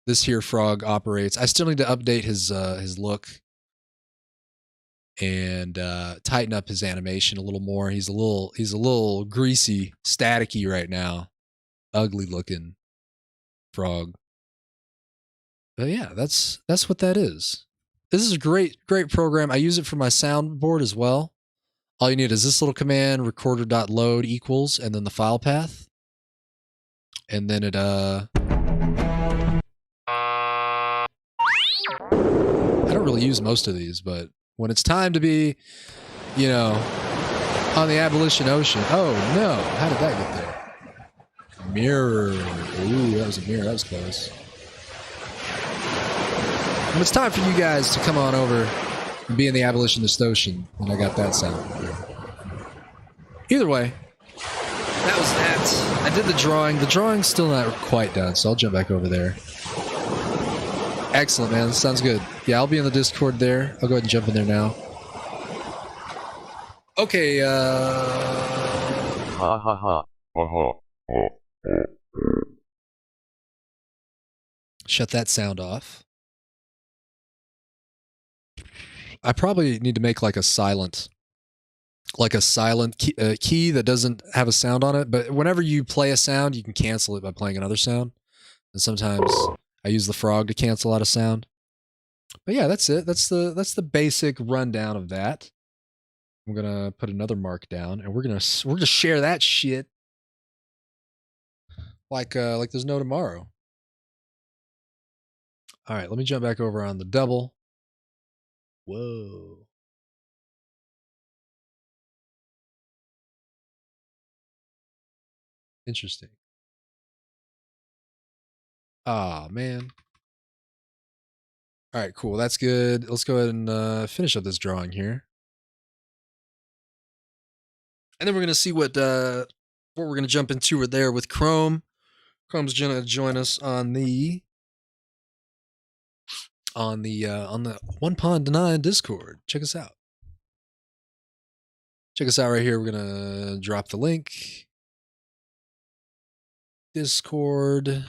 this here frog operates. I still need to update his look and tighten up his animation a little more. He's a little greasy, staticky right now. Ugly looking frog. But yeah, that's what that is. This is a great program. I use it for my soundboard as well. All you need is this little command, recorder.load equals, and then the file path. And then it I don't really use most of these, but when it's time to be, you know, on the abolition ocean. Oh no, how did that get there? Mirror. Ooh, that was a mirror, that was close. When it's time for you guys to come on over and be in the abolitionist ocean, and I got that sound. Either way, that was that. I did the drawing. The drawing's still not quite done, so I'll jump back over there. Excellent, man. This sounds good. Yeah, I'll be in the Discord there. I'll go ahead and jump in there now. Okay, Ha ha ha. Ha ha. shut that sound off. I probably need to make like a silent key that doesn't have a sound on it. But whenever you play a sound, you can cancel it by playing another sound. And sometimes I use the frog to cancel out a sound. But yeah, that's it. That's the basic rundown of that. I'm gonna put another mark down, and we're gonna share that shit like there's no tomorrow. All right, let me jump back over on the double. Whoa. Interesting. Ah, man. All right, cool. That's good. Let's go ahead and finish up this drawing here. And then we're going to see what we're going to jump into there with Chrome. Chrome's going to join us on the on the One Pond 9 Discord. Check us out. Check us out right here. We're gonna drop the link. Discord. You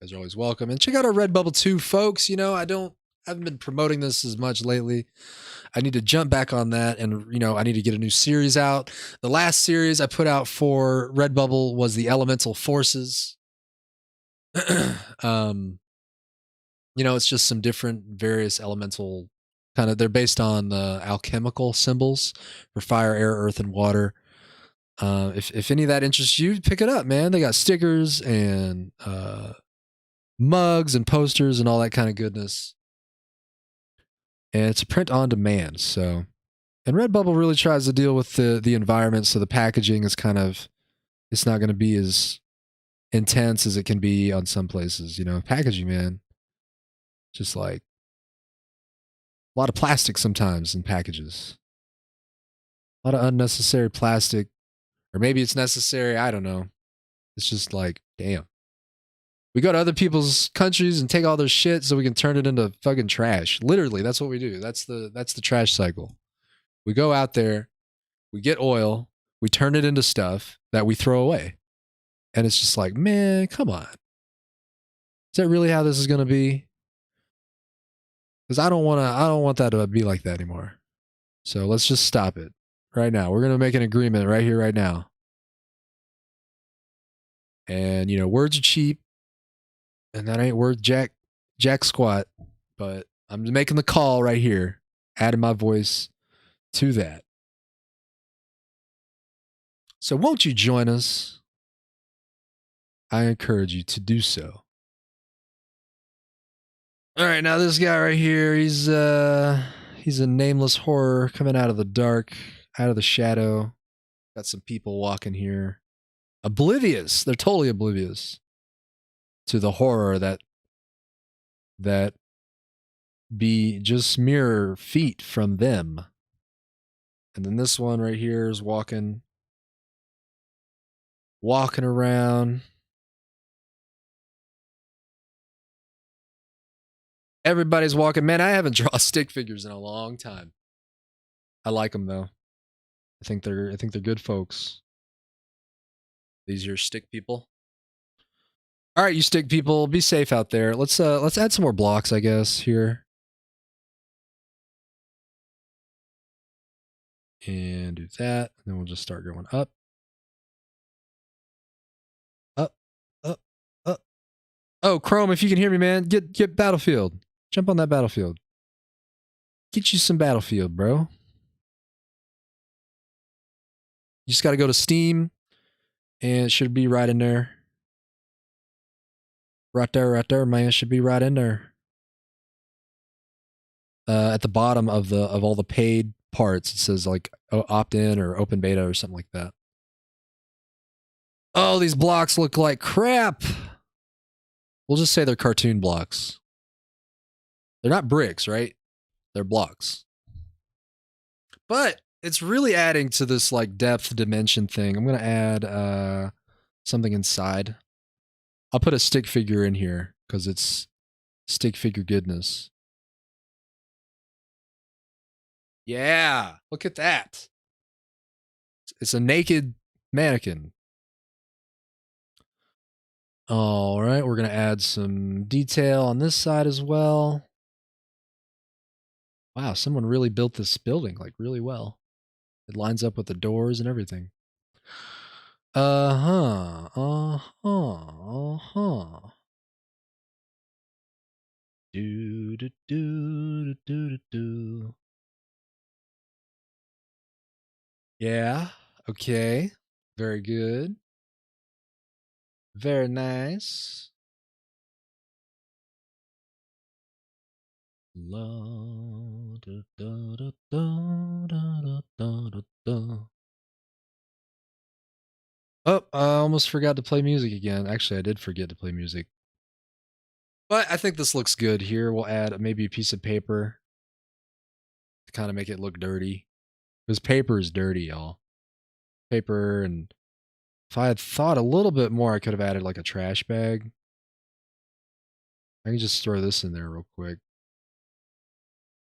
guys are always welcome. And check out our Redbubble too, folks. You know, I haven't been promoting this as much lately. I need to jump back on that, and you know, I need to get a new series out. The last series I put out for Redbubble was the Elemental Forces. You know, it's just some different various elemental kind of, they're based on alchemical symbols for fire, air, earth, and water. If any of that interests you, pick it up, man. They got stickers and mugs and posters and all that kind of goodness. And it's a print on demand. So, and Redbubble really tries to deal with the environment. So the packaging is kind of, it's not going to be as intense as it can be on some places. You know, packaging, man. Just like a lot of plastic sometimes in packages. A lot of unnecessary plastic. Or maybe it's necessary. I don't know. It's just like, damn. We go to other people's countries and take all their shit so we can turn it into fucking trash. Literally, that's what we do. That's the trash cycle. We go out there, we get oil, we turn it into stuff that we throw away. And it's just like, man, come on. Is that really how this is going to be? Because I don't want that to be like that anymore. So let's just stop it right now. We're going to make an agreement right here, right now. And, you know, words are cheap. And that ain't worth jack squat. But I'm making the call right here. Adding my voice to that. So won't you join us? I encourage you to do so. All right, now this guy right here, he's a nameless horror coming out of the dark, out of the shadow. Got some people walking here. Oblivious. They're totally oblivious to the horror that be just mere feet from them. And then this one right here is walking around. Everybody's walking. Man, I haven't drawn stick figures in a long time. I like them though. I think they're good folks. These are stick people. All right, you stick people, be safe out there. Let's add some more blocks, I guess, here. And do that. And then we'll just start going up. Up, up, up. Oh, Chrome, if you can hear me, man, get Battlefield. Jump on that Battlefield. Get you some Battlefield, bro. You just got to go to Steam, and it should be right in there. Right there, man. It should be right in there. At the bottom of all the paid parts, it says like opt in or open beta or something like that. Oh, these blocks look like crap. We'll just say they're cartoon blocks. They're not bricks, right? They're blocks. But it's really adding to this like depth dimension thing. I'm going to add something inside. I'll put a stick figure in here because it's stick figure goodness. Yeah, look at that. It's a naked mannequin. All right, we're going to add some detail on this side as well. Wow, someone really built this building like really well. It lines up with the doors and everything. Uh-huh. Do do do do do do. Yeah. Okay. Very good. Very nice. La, da, da, da, da, da, da, da, da. Oh, I almost forgot to play music again. Actually, I did forget to play music. But I think this looks good here. We'll add maybe a piece of paper to kind of make it look dirty. Because paper is dirty, y'all. Paper, and if I had thought a little bit more, I could have added like a trash bag. I can just throw this in there real quick.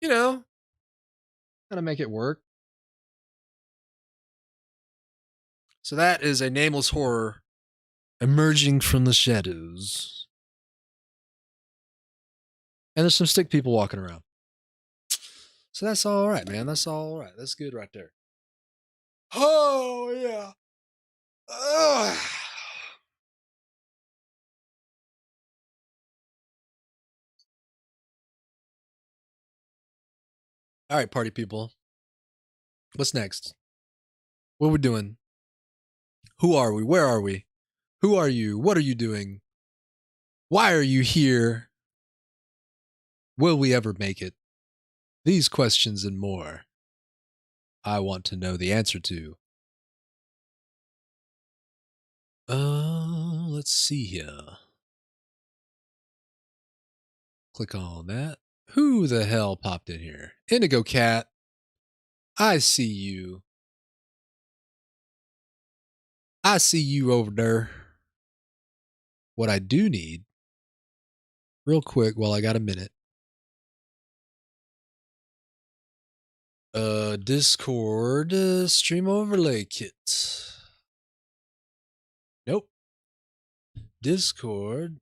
You know, gotta make it work. So that is a nameless horror emerging from the shadows. And there's some stick people walking around. So that's all right, man. That's all right. That's good right there. Oh, yeah. Ugh. All right, party people. What's next? What are we doing? Who are we? Where are we? Who are you? What are you doing? Why are you here? Will we ever make it? These questions and more, I want to know the answer to. Let's see here. Click on that. Who the hell popped in here? Indigo Cat. I see you. I see you over there. What I do need, real quick while I got a minute. Discord stream overlay kit. Nope. Discord.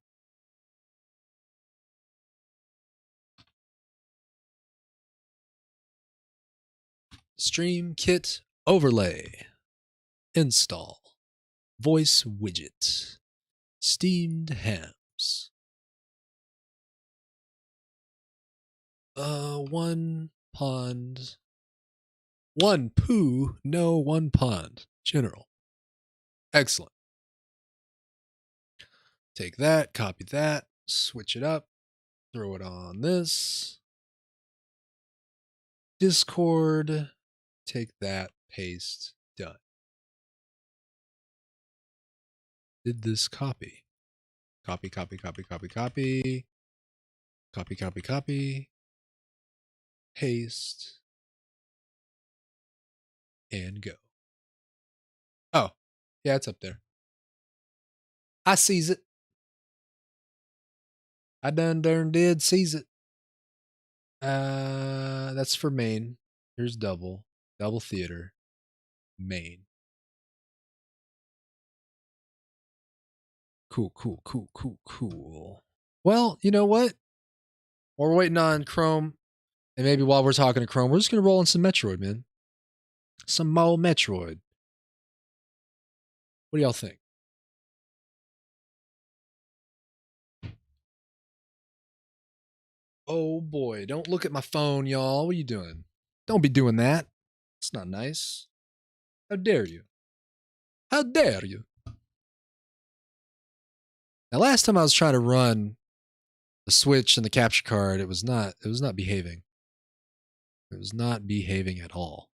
Stream kit overlay. Install. Voice widget. Steamed hams. One pond. One poo, no one pond. General. Excellent. Take that, copy that, switch it up, throw it on this. Discord, take that, paste, done. Did this copy? Copy, copy, copy, copy, copy. Copy, copy, copy. Paste. And go. Oh, yeah, it's up there. I sees it. I done did sees it. That's for main. Here's double. Double theater. Main. Cool, cool, cool, cool, cool. Well, you know what? While we're waiting on Chrome, and maybe while we're talking to Chrome, we're just going to roll in some Metroid, man. Some more Metroid. What do y'all think? Oh boy, don't look at my phone, y'all. What are you doing? Don't be doing that. It's not nice. How dare you? How dare you? Now, last time I was trying to run the Switch and the capture card, it was not behaving. It was not behaving at all.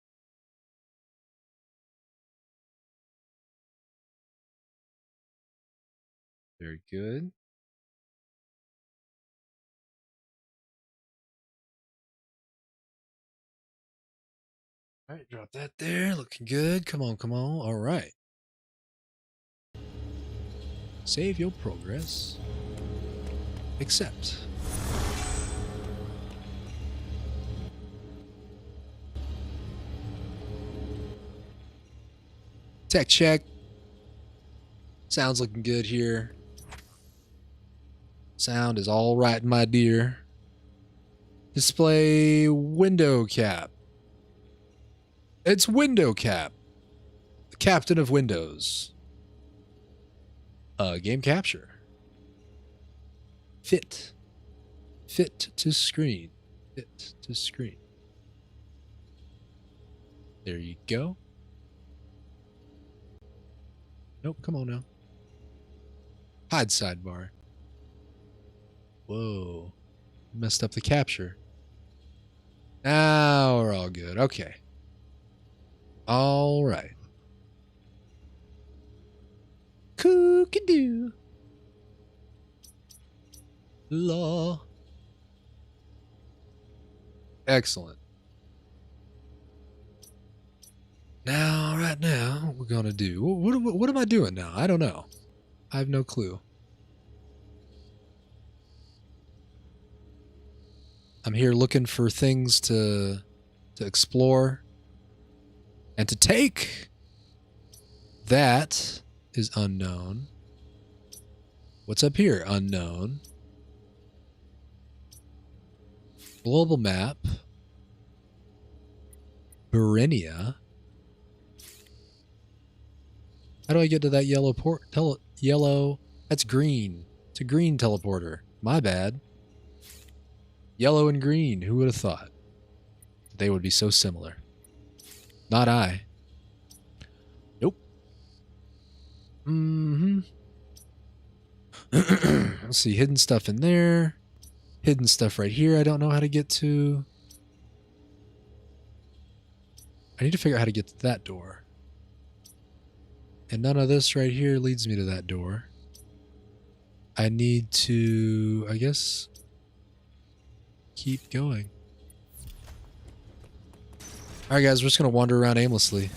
Very good. All right, drop that there. Looking good. Come on, come on. All right. Save your progress. Accept. Tech check. Sound's looking good here. Sound is all right, my dear. Display window cap. It's window cap. The captain of Windows. Game capture. Fit. Fit to screen. Fit to screen. There you go. Nope, come on now. Hide sidebar. Whoa. Messed up the capture. Now we're all good. Okay. All right. Cook-a-doo. Law. Excellent. Now, right now, what we're going to do... What am I doing now? I don't know. I have no clue. I'm here looking for things to explore and to take. That is unknown. What's up here? Unknown. Global map. Berinia. How do I get to that yellow yellow? That's green. It's a green teleporter. My bad. Yellow and green. Who would have thought they would be so similar? Not I. Nope. Let's see. Hidden stuff in there. Hidden stuff right here I don't know how to get to. I need to figure out how to get to that door. And none of this right here leads me to that door. I need to, I guess, keep going. Alright guys, we're just going to wander around aimlessly.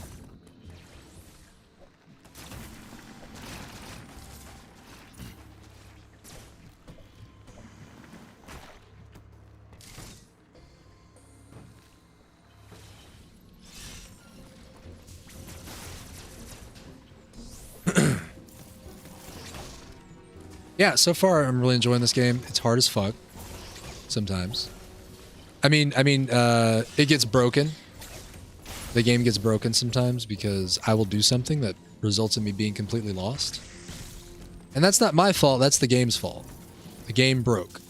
Yeah, so far I'm really enjoying this game. It's hard as fuck sometimes. I mean, it gets broken. The game gets broken sometimes because I will do something that results in me being completely lost. And that's not my fault, that's the game's fault. The game broke.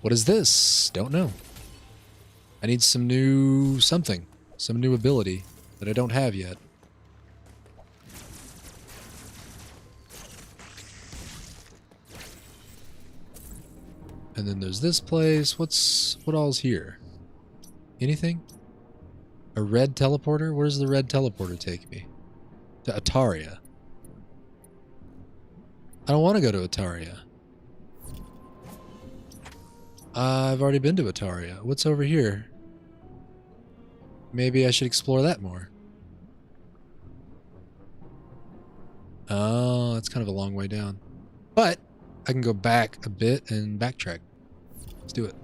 What is this? Don't know. I need some new something. Some new ability that I don't have yet. And then there's this place. What all's here? Anything? A red teleporter? Where's the red teleporter take me? To Ataria. I don't want to go to Ataria. I've already been to Ataria. What's over here? Maybe I should explore that more. Oh, it's kind of a long way down. But I can go back a bit and backtrack. Let's do it.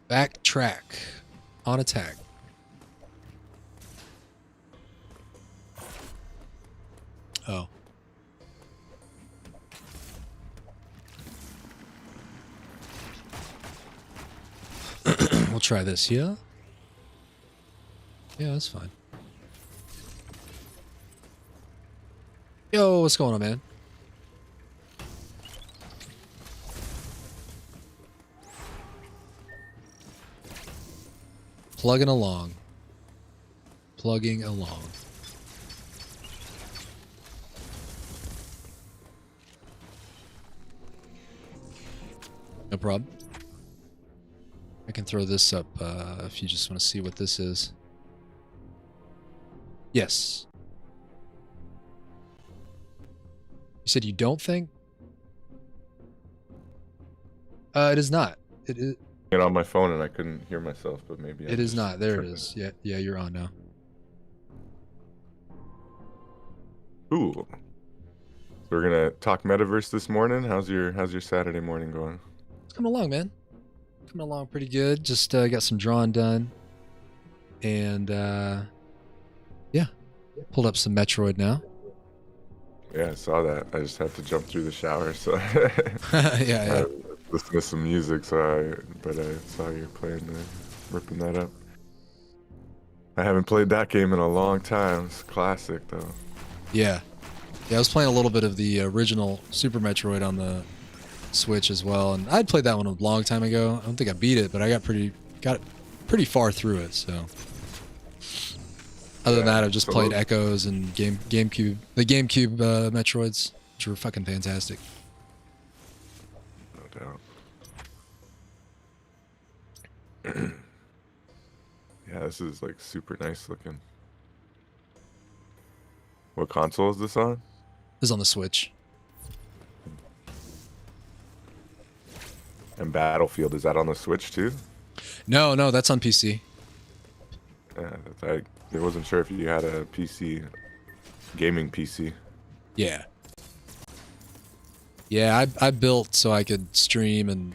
Backtrack. On attack. Oh. We'll try this, yeah? Yeah, that's fine. Yo, what's going on, man? Plugging along. Plugging along. No problem. I can throw this up if you just want to see what this is. Yes. You said you don't think? It is not. It is. It on my phone and I couldn't hear myself, but maybe it is not. There it is. Yeah, yeah, you're on now. Ooh. So we're gonna talk MetaVerse this morning. How's your Saturday morning going? It's coming along, man. Coming along pretty good. Just got some drawing done, and yeah, pulled up some Metroid now. Yeah, I saw that. I just had to jump through the shower, so yeah. Listen to some music. But I saw you playing, ripping that up. I haven't played that game in a long time. It's a classic, though. Yeah, I was playing a little bit of the original Super Metroid on the Switch as well, and I'd played that one a long time ago. I don't think I beat it, but I got pretty far through it. So, other than that, I've just played Echoes and the GameCube Metroids, which were fucking fantastic. No doubt. Yeah, this is like super nice looking. What console is this on? This is on the Switch. And Battlefield, is that on the Switch too? No, that's on PC. Yeah, I wasn't sure if you had a PC, gaming PC. Yeah. Yeah, I built so I could stream and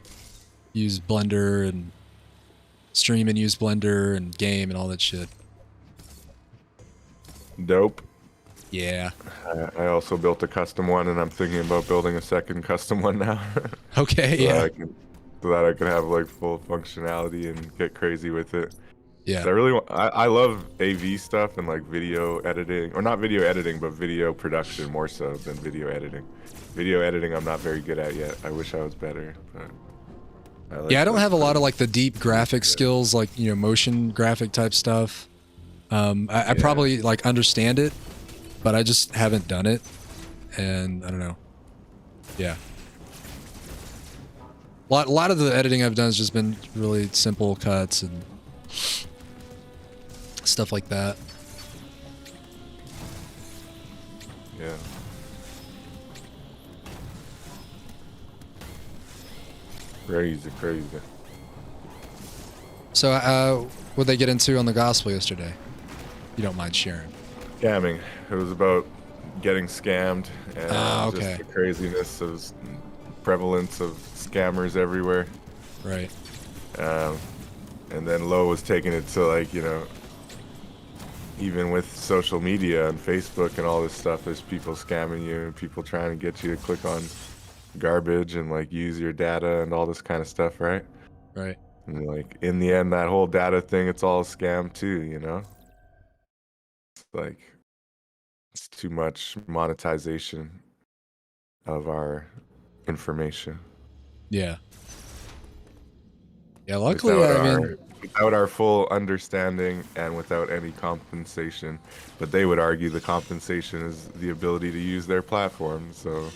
use Blender and game and all that shit. Dope. Yeah. I also built a custom one, and I'm thinking about building a second custom one now. Okay, yeah. So that I can have like full functionality and get crazy with it. Yeah. So I love AV stuff and like video editing, or not video editing, but video production more so than video editing. Video editing I'm not very good at yet. I wish I was better. But I don't have a lot of like the deep graphic skills, like, you know, motion graphic type stuff. I probably like understand it, but I just haven't done it, and I don't know. Yeah. A lot of the editing I've done has just been really simple cuts and stuff like that. Yeah. Crazy. So, what'd they get into on the gospel yesterday? You don't mind sharing? Scamming. It was about getting scammed and okay. just the craziness of prevalence of scammers everywhere. Right. And then Lo was taking it to, like, you know, even with social media and Facebook and all this stuff, there's people scamming you and people trying to get you to click on garbage and like use your data and all this kind of stuff, right? Right. And like in the end, that whole data thing, it's all a scam too, you know? It's like, it's too much monetization of our information. Yeah. Yeah, luckily, without our full understanding and without any compensation. But they would argue the compensation is the ability to use their platform. So,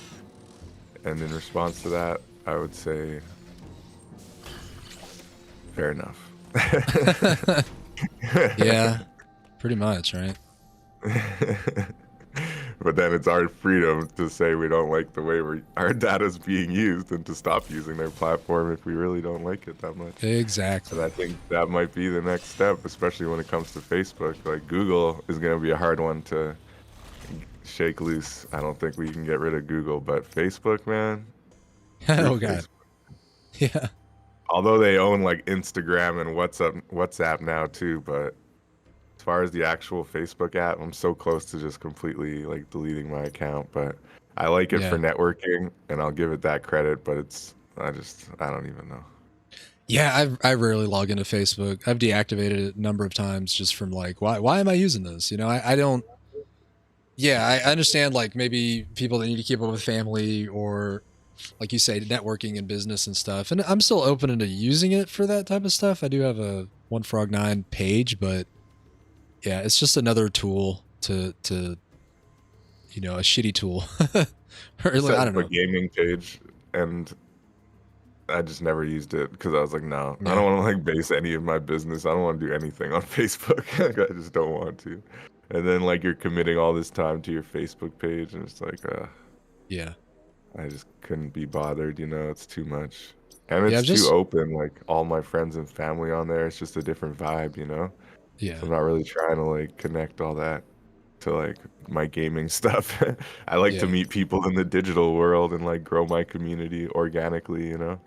and in response to that, I would say, fair enough. Yeah, pretty much, right? But then it's our freedom to say we don't like the way our data's being used and to stop using their platform if we really don't like it that much. Exactly. And I think that might be the next step, especially when it comes to Facebook. Like Google is going to be a hard one to shake loose. I don't think we can get rid of Google, but Facebook, man. Oh God. Yeah. Although they own like Instagram and WhatsApp now too, but as far as the actual Facebook app, I'm so close to just completely like deleting my account. But I like it for networking, and I'll give it that credit. But I don't even know. Yeah, I rarely log into Facebook. I've deactivated it a number of times just from like, why am I using this? You know, I don't. Yeah, I understand like maybe people that need to keep up with family or, like you say, networking and business and stuff. And I'm still open to using it for that type of stuff. I do have a One Frog 9 page, but yeah, it's just another tool to you know, a shitty tool. Or, I don't know. A gaming page, and I just never used it because I was like, no, I don't want to like base any of my business. I don't want to do anything on Facebook. Like, I just don't want to. And then like you're committing all this time to your Facebook page, and it's like, yeah, I just couldn't be bothered. You know, it's too much, and it's just too open. Like all my friends and family on there, it's just a different vibe. You know. Yeah. So I'm not really trying to like connect all that to like my gaming stuff. I like to meet people in the digital world and like grow my community organically, you know,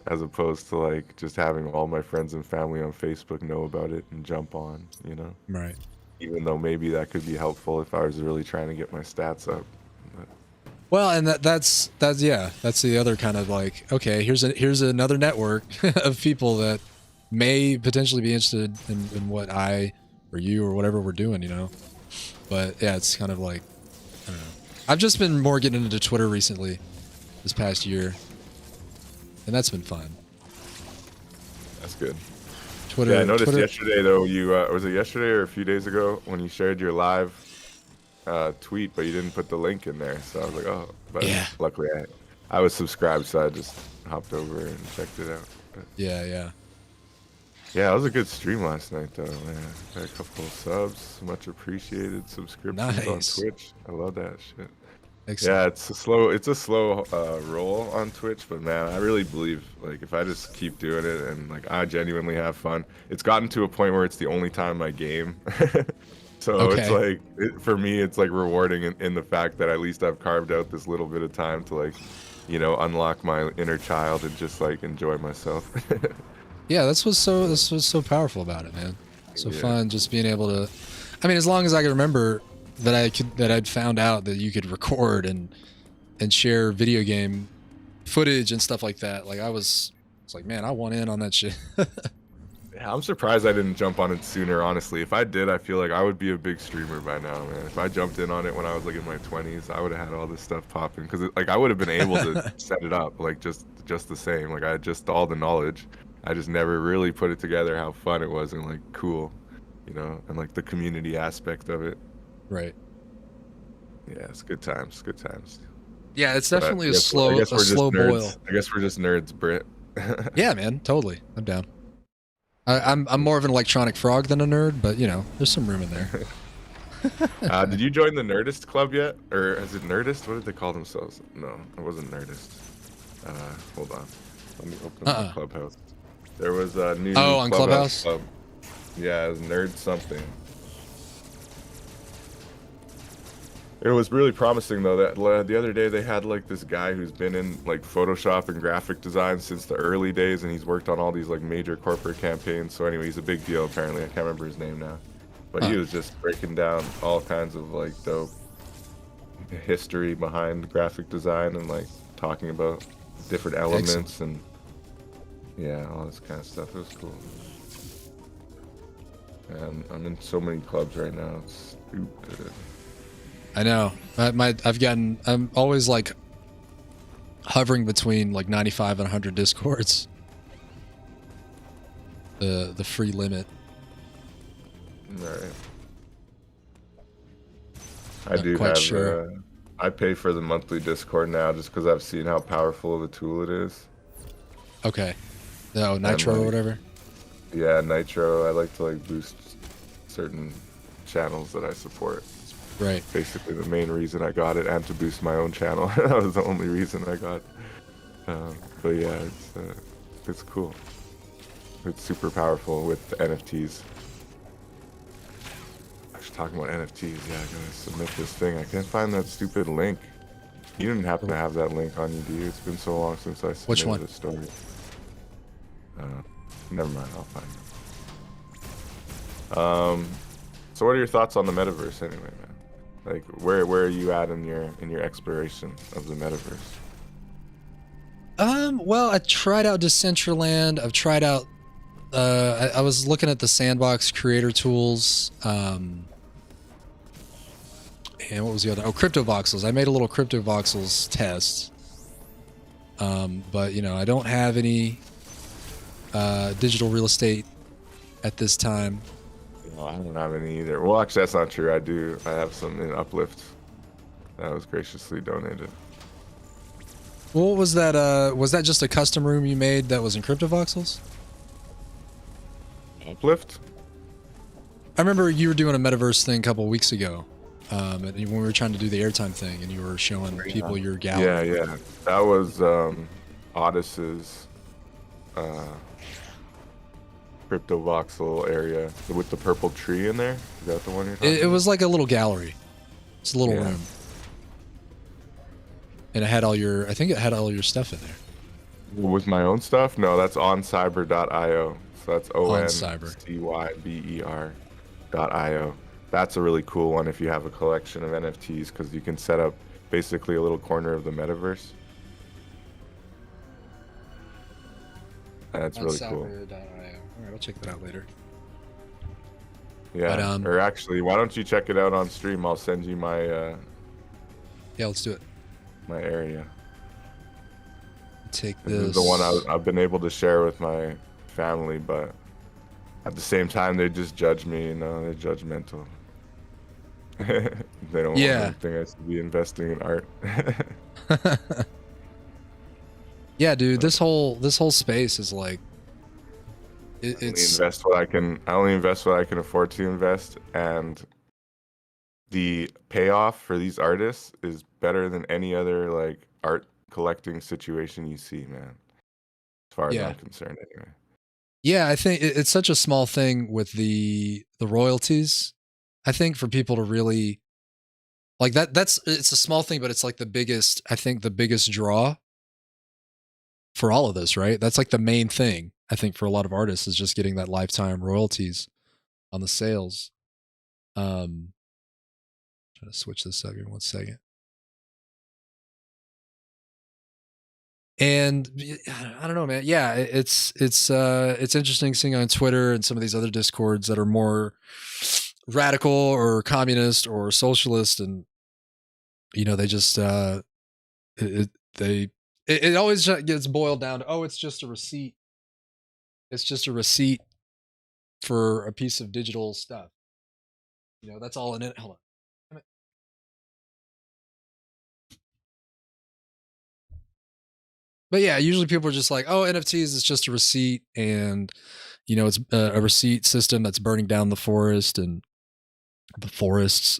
as opposed to like just having all my friends and family on Facebook know about it and jump on, you know. Right. Even though maybe that could be helpful if I was really trying to get my stats up. But. Well, and that's the other kind of like, okay, here's another network of people that may potentially be interested in what I or you or whatever we're doing, you know. But yeah, it's kind of like, I don't know. I've just been more getting into Twitter recently, this past year, and that's been fun. That's good. Twitter. Yeah, I noticed yesterday though. You was it yesterday or a few days ago when you shared your live tweet, but you didn't put the link in there. So I was like, oh, but luckily I was subscribed, so I just hopped over and checked it out. But. Yeah. Yeah, it was a good stream last night, though, man. Got a couple of subs, much appreciated. Subscriptions on Nice. Twitch. I love that shit. Excellent. Yeah, it's a slow roll on Twitch, but man, I really believe like if I just keep doing it and like I genuinely have fun, it's gotten to a point where it's the only time I game. So it's Okay. like for me, it's like rewarding in the fact that at least I've carved out this little bit of time to like, unlock my inner child and just like enjoy myself. Yeah, this was so powerful about it, man. So Yeah. fun just being able to. I mean, as long as I can remember that I'd found out that you could record and share video game footage and stuff like that. Like it's like, man, I want in on that shit. Yeah, I'm surprised I didn't jump on it sooner, honestly. If I did, I feel like I would be a big streamer by now, man. If I jumped in on it when I was like in my 20s, I would have had all this stuff popping because like I would have been able to set it up like just the same. Like I had just all the knowledge. I just never really put it together how fun it was and like cool, and like the community aspect of it. Right. Yeah, it's good times, good times. Yeah, it's But definitely I a guess, I slow guess we're just boil. nerds. I guess we're just nerds, Brit. Yeah, man, totally. I'm down. I'm more of an electronic frog than a nerd, but there's some room in there. Did you join the Nerdist Club yet? Or is it Nerdist? What did they call themselves? No, it wasn't Nerdist. Hold on. Let me open up the Clubhouse. There was a new on Clubhouse? Club. Yeah, it was Nerd something. It was really promising though. That the other day they had like this guy who's been in like Photoshop and graphic design since the early days, and he's worked on all these like major corporate campaigns. So anyway, he's a big deal apparently. I can't remember his name now, but he was just breaking down all kinds of like dope history behind graphic design and like talking about different elements and all this kind of stuff. It was cool. And I'm in so many clubs right now. It's stupid. I know. I'm always like hovering between like 95 and 100 discords. The free limit. Right. I do quite have. sure. I pay for the monthly Discord now just because I've seen how powerful of a tool it is. Okay. No, Nitro or whatever. Yeah, Nitro. I like to like boost certain channels that I support. Right. Basically the main reason I got it, and to boost my own channel. That was the only reason I got it. But yeah, it's cool. It's super powerful with the NFTs. Actually, talking about NFTs, yeah, I gotta submit this thing. I can't find that stupid link. You didn't happen to have that link on you, do you? It's been so long since I submitted Which one? the story. Never mind, I'll find it. So what are your thoughts on the metaverse anyway, man? Like, where are you at in your exploration of the metaverse? Well, I tried out Decentraland. I've tried out. I was looking at the Sandbox creator tools. And what was the other? Oh, CryptoVoxels. I made a little CryptoVoxels test. But I don't have any digital real estate at this time. No, I don't have any either. Well, actually, that's not true. I do. I have some in Uplift that was graciously donated. Well, what was that? Was that just a custom room you made that was in CryptoVoxels? Uplift? I remember you were doing a MetaVerse thing a couple of weeks ago, when we were trying to do the airtime thing, and you were showing people your gallery. Yeah. That was Otis's CryptoVoxel area with the purple tree in there. Is that the one you're talking It was like a little gallery. It's a little room. And it had I think it had all your stuff in there. With my own stuff? No, that's oncyber.io. So that's oncyber.io. That's a really cool one if you have a collection of NFTs, because you can set up basically a little corner of the metaverse. That's really cool. Alright, I'll check that out later. Yeah, But, or actually, why don't you check it out on stream? I'll send you my yeah, let's do it. my area. Take This this. is the one I've been able to share with my family, but at the same time, they just judge me. They're judgmental. They don't want anything else to be investing in art. Yeah, dude, this whole space is like, it's I only invest what I can afford to invest, and the payoff for these artists is better than any other like art collecting situation you see, man. As far as I'm yeah. concerned, anyway. Yeah, I think it's such a small thing with the royalties. I think for people to really like that, it's a small thing, but it's like the biggest. I think the biggest draw for all of this, right? That's like the main thing. I think for a lot of artists is just getting that lifetime royalties on the sales. Trying to switch this up here 1 second. And I don't know, man. Yeah, it's interesting seeing on Twitter and some of these other discords that are more radical or communist or socialist, and they just it, they it always gets boiled down to, oh, it's just a receipt. It's just a receipt for a piece of digital stuff. That's all in it. Hold on. Damn it. But yeah, usually people are just like, oh, NFTs is just a receipt, and it's a receipt system that's burning down the forest and the forests.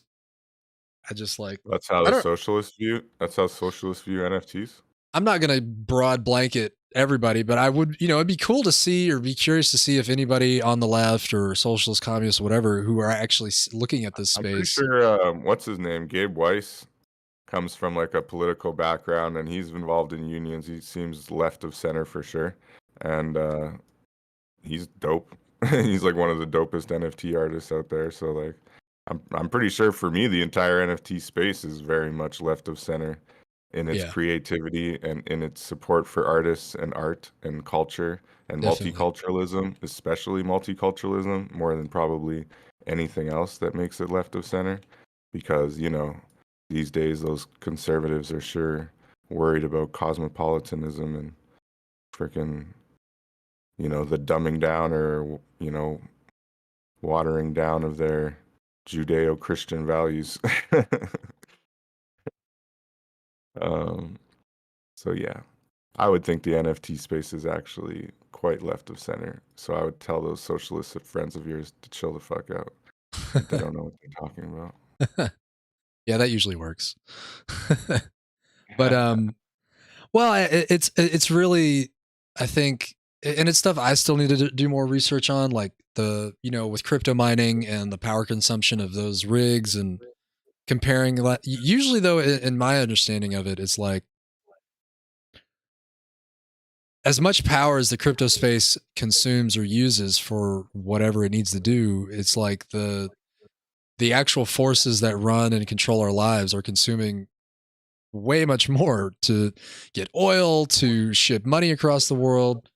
I just like, That's how I the don't. socialists view. That's how socialists view NFTs. I'm not gonna broad blanket everybody, but I would, it'd be cool to see or be curious to see if anybody on the left or socialist, communist, whatever, who are actually looking at this I'm pretty space. sure. What's his name? Gabe Weiss comes from like a political background, and he's involved in unions. He seems left of center for sure, and he's dope. He's like one of the dopest NFT artists out there. So like, I'm pretty sure for me, the entire NFT space is very much left of center in its Yeah, creativity and in its support for artists and art and culture and definitely. multiculturalism, especially multiculturalism, more than probably anything else that makes it left of center. Because, these days those conservatives are sure worried about cosmopolitanism and freaking, the dumbing down or, watering down of their Judeo-Christian values. um, So yeah, I would think the NFT space is actually quite left of center. So I would tell those socialist friends of yours to chill the fuck out. They don't know what they're talking about. Yeah, that usually works. But well, it's really, I think, and it's stuff I still need to do more research on, like with crypto mining and the power consumption of those rigs and comparing. Usually, though, in my understanding of it, it's like as much power as the crypto space consumes or uses for whatever it needs to do, it's like the actual forces that run and control our lives are consuming way much more to get oil, to ship money across the world.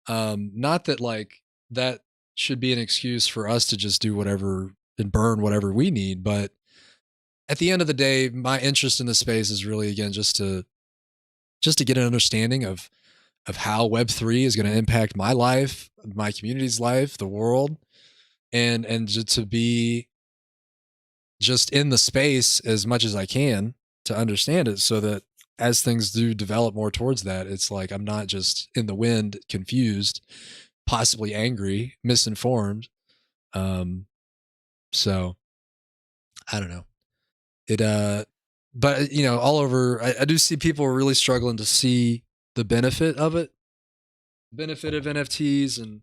Not that like that should be an excuse for us to just do whatever and burn whatever we need, but at the end of the day, my interest in the space is really, again, just to get an understanding of how Web3 is going to impact my life, my community's life, the world, and to be just in the space as much as I can to understand it, so that as things do develop more towards that, it's like I'm not just in the wind, confused, possibly angry, misinformed. Um, so I don't know. It but all over, I do see people are really struggling to see the benefit of it, benefit of NFTs and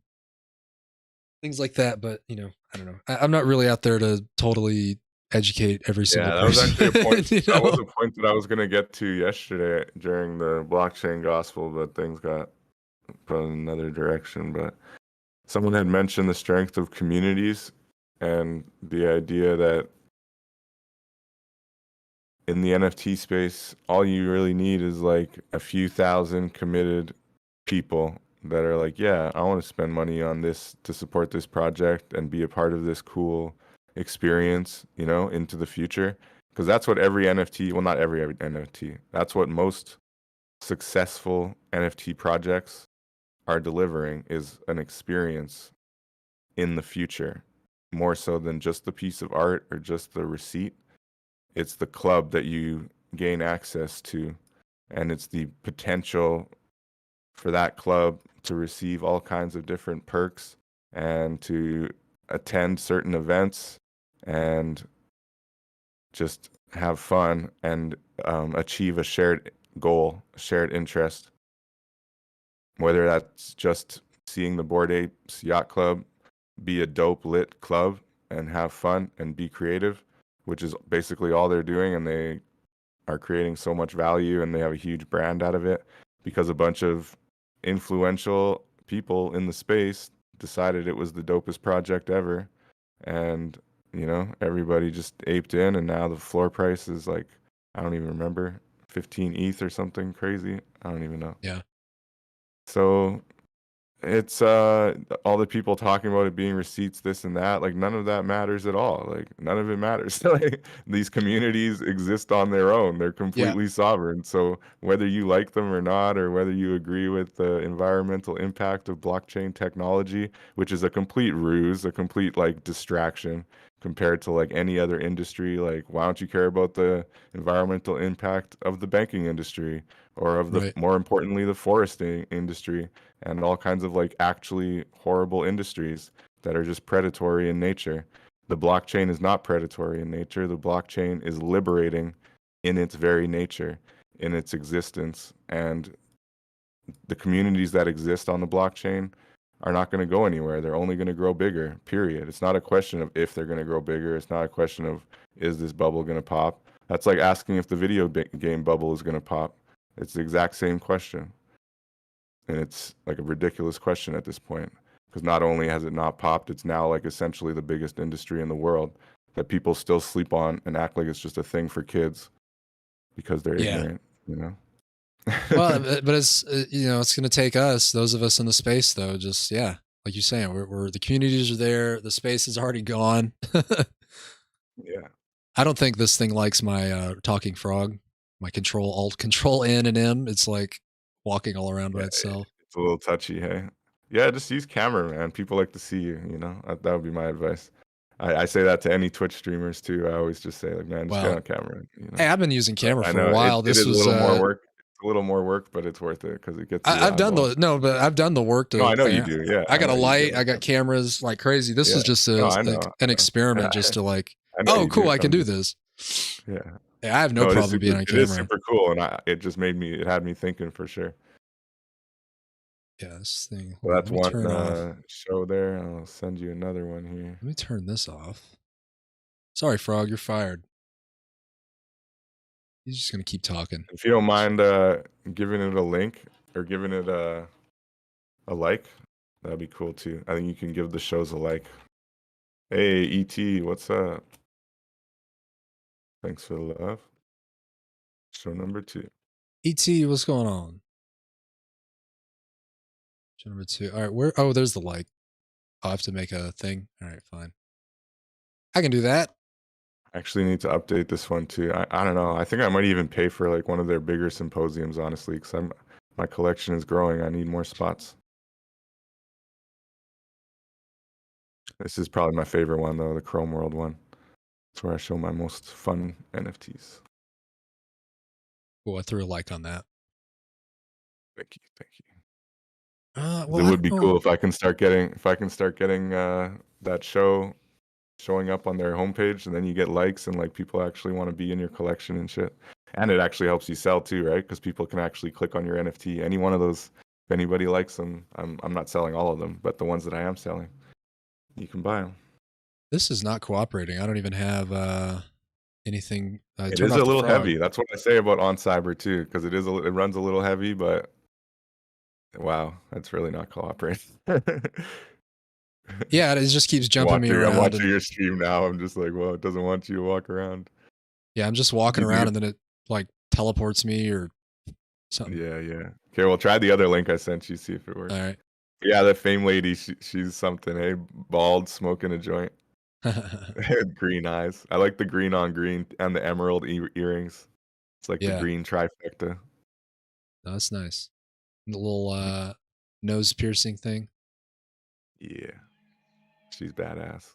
things like that. But I don't know. I'm not really out there to totally educate every single Yeah, that was person. actually a point. you That was know? a point that I was gonna get to yesterday during the blockchain gospel, but things got put in another direction. But someone had mentioned the strength of communities and the idea that in the NFT space, all you really need is like a few thousand committed people that are like, yeah, I want to spend money on this to support this project and be a part of this cool experience, into the future. Because that's what every NFT, well, not every NFT, that's what most successful NFT projects are delivering, is an experience in the future, more so than just the piece of art or just the receipt. It's the club that you gain access to, and it's the potential for that club to receive all kinds of different perks and to attend certain events and just have fun and achieve a shared goal, a shared interest. Whether that's just seeing the Bored Apes Yacht Club be a dope lit club and have fun and be creative, which is basically all they're doing, and they are creating so much value and they have a huge brand out of it because a bunch of influential people in the space decided it was the dopest project ever. And, everybody just aped in, and now the floor price is like, I don't even remember, 15 ETH or something crazy. I don't even know. Yeah. So it's all the people talking about it being receipts, this and that, like none of that matters at all. Like none of it matters. Like these communities exist on their own. They're completely sovereign. So whether you like them or not, or whether you agree with the environmental impact of blockchain technology, which is a complete ruse, a complete like distraction compared to like any other industry, like why don't you care about the environmental impact of the banking industry or of the more importantly the foresting industry and all kinds of like actually horrible industries that are just predatory in nature. The blockchain is not predatory in nature. The blockchain is liberating in its very nature, in its existence. And the communities that exist on the blockchain are not going to go anywhere. They're only going to grow bigger, period. It's not a question of if they're going to grow bigger. It's not a question of is this bubble going to pop. That's like asking if the video game bubble is going to pop. It's the exact same question. And it's like a ridiculous question at this point, because not only has it not popped, it's now like essentially the biggest industry in the world that people still sleep on and act like it's just a thing for kids because they're ignorant, Well, but it's it's going to take us, those of us in the space, though. Just like you're saying, we're the communities are there, the space is already gone. Yeah. I don't think this thing likes my talking frog, my control N and M. It's like walking all around by itself. It's a little touchy, hey. Yeah, just use camera, man. People like to see you. That would be my advice. I say that to any Twitch streamers too. I always just say like, man, just get on camera. Hey, I've been using camera I for know a while. This is a little more work. It's a little more work, but it's worth it because it gets. I've done the work. No, I know you do. Yeah, I got a light. I got cameras like crazy. This was just an experiment, just to like, oh, cool, I can do this. Yeah. Yeah, I have no problem being on camera. It is super cool, and it just it had me thinking for sure. Yeah, this thing. Well, that's one show there. I'll send you another one here. Let me turn this off. Sorry, Frog, you're fired. He's just gonna keep talking. If you don't mind giving it a link or giving it a like, that'd be cool too. I think you can give the shows a like. Hey, ET, what's up? Thanks for the love. Show number 2. ET, what's going on? Show number 2. All right, oh, there's the like. I'll have to make a thing. All right, fine. I can do that. I actually need to update this one too. I don't know. I think I might even pay for like one of their bigger symposiums, honestly, because my collection is growing. I need more spots. This is probably my favorite one though, the Chrome World one. It's where I show my most fun NFTs. Cool, I threw a like on that. Thank you. Well, it would be cool if I can start getting that show showing up on their homepage, and then you get likes and like people actually want to be in your collection and shit. And it actually helps you sell too, right? Because people can actually click on your NFT. Any one of those, if anybody likes them, I'm not selling all of them, but the ones that I am selling, you can buy them. This is not cooperating. I don't even have anything. It is a little heavy. That's what I say about On Cyber too, because it runs a little heavy, but wow, that's really not cooperating. Yeah, it just keeps jumping me around. I'm watching your stream now. I'm just like, well, it doesn't want you to walk around. Yeah, I'm just walking around and then it like teleports me or something. Yeah. Okay, well, try the other link I sent you, see if it works. All right. Yeah, the fame lady, she's something, hey? Bald, smoking a joint. Green eyes. I like the green on green and the emerald earrings. It's like the green trifecta. Oh, that's nice. And the little nose piercing thing. Yeah. She's badass.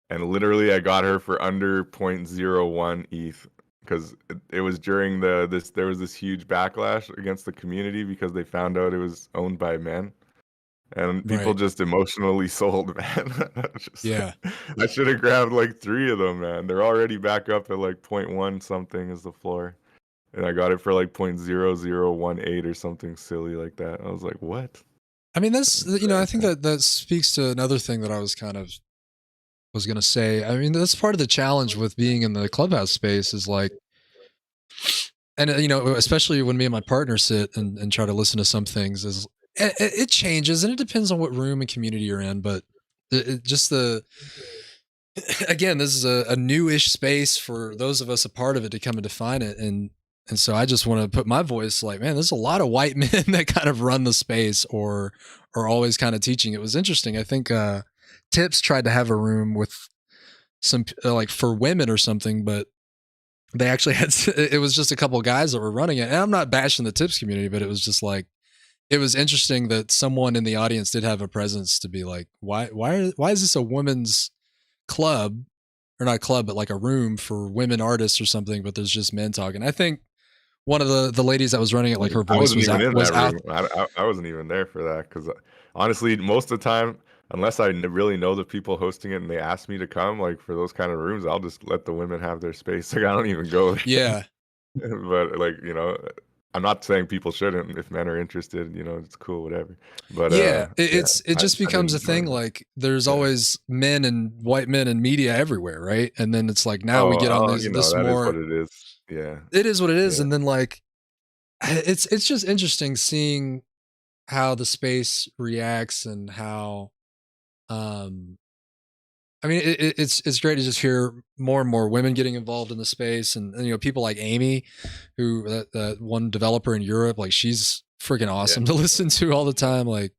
And literally I got her for under 0.01 ETH because it was during there was this huge backlash against the community because they found out it was owned by men. And people Right. just emotionally sold, man. Yeah. I should have grabbed like 3 of them, man. They're already back up at like 0.1 something is the floor. And I got it for like 0.0018 or something silly like that. I was like, what? I mean, that's, I think Yeah. that speaks to another thing that I was going to say. I mean, that's part of the challenge with being in the clubhouse space is like, and especially when me and my partner sit and try to listen to some things is it changes and it depends on what room and community you're in, but just again, this is a newish space for those of us a part of it to come and define it. And so I just want to put my voice like, man, there's a lot of white men that kind of run the space or are always kind of teaching. It was interesting. I think Tips tried to have a room with some like for women or something, but they actually had it was just a couple of guys that were running it. And I'm not bashing the Tips community, but it was just like it was interesting that someone in the audience did have a presence to be like, why is this a women's club or not club, but like a room for women artists or something, but there's just men talking. I think one of the ladies that was running it, like her I voice wasn't was even out, in was that out. room. I wasn't even there for that because honestly, most of the time, unless I really know the people hosting it and they ask me to come, like for those kind of rooms, I'll just let the women have their space. Like I don't even go there. Yeah. But like, I'm not saying people shouldn't. If men are interested, it's cool, whatever. But Yeah. yeah, It just I becomes a didn't thing. join. Like there's Yeah. always men and white men and media everywhere. Right. And then it's like, now we Oh, get on this that is what more, it is. Yeah. it is what it is. Yeah. And then like, it's just interesting seeing how the space reacts and how, um, I mean, it's great to just hear more and more women getting involved in the space, and people like Amy, who that one developer in Europe, like she's freaking Yeah. awesome to listen to all the time. Like,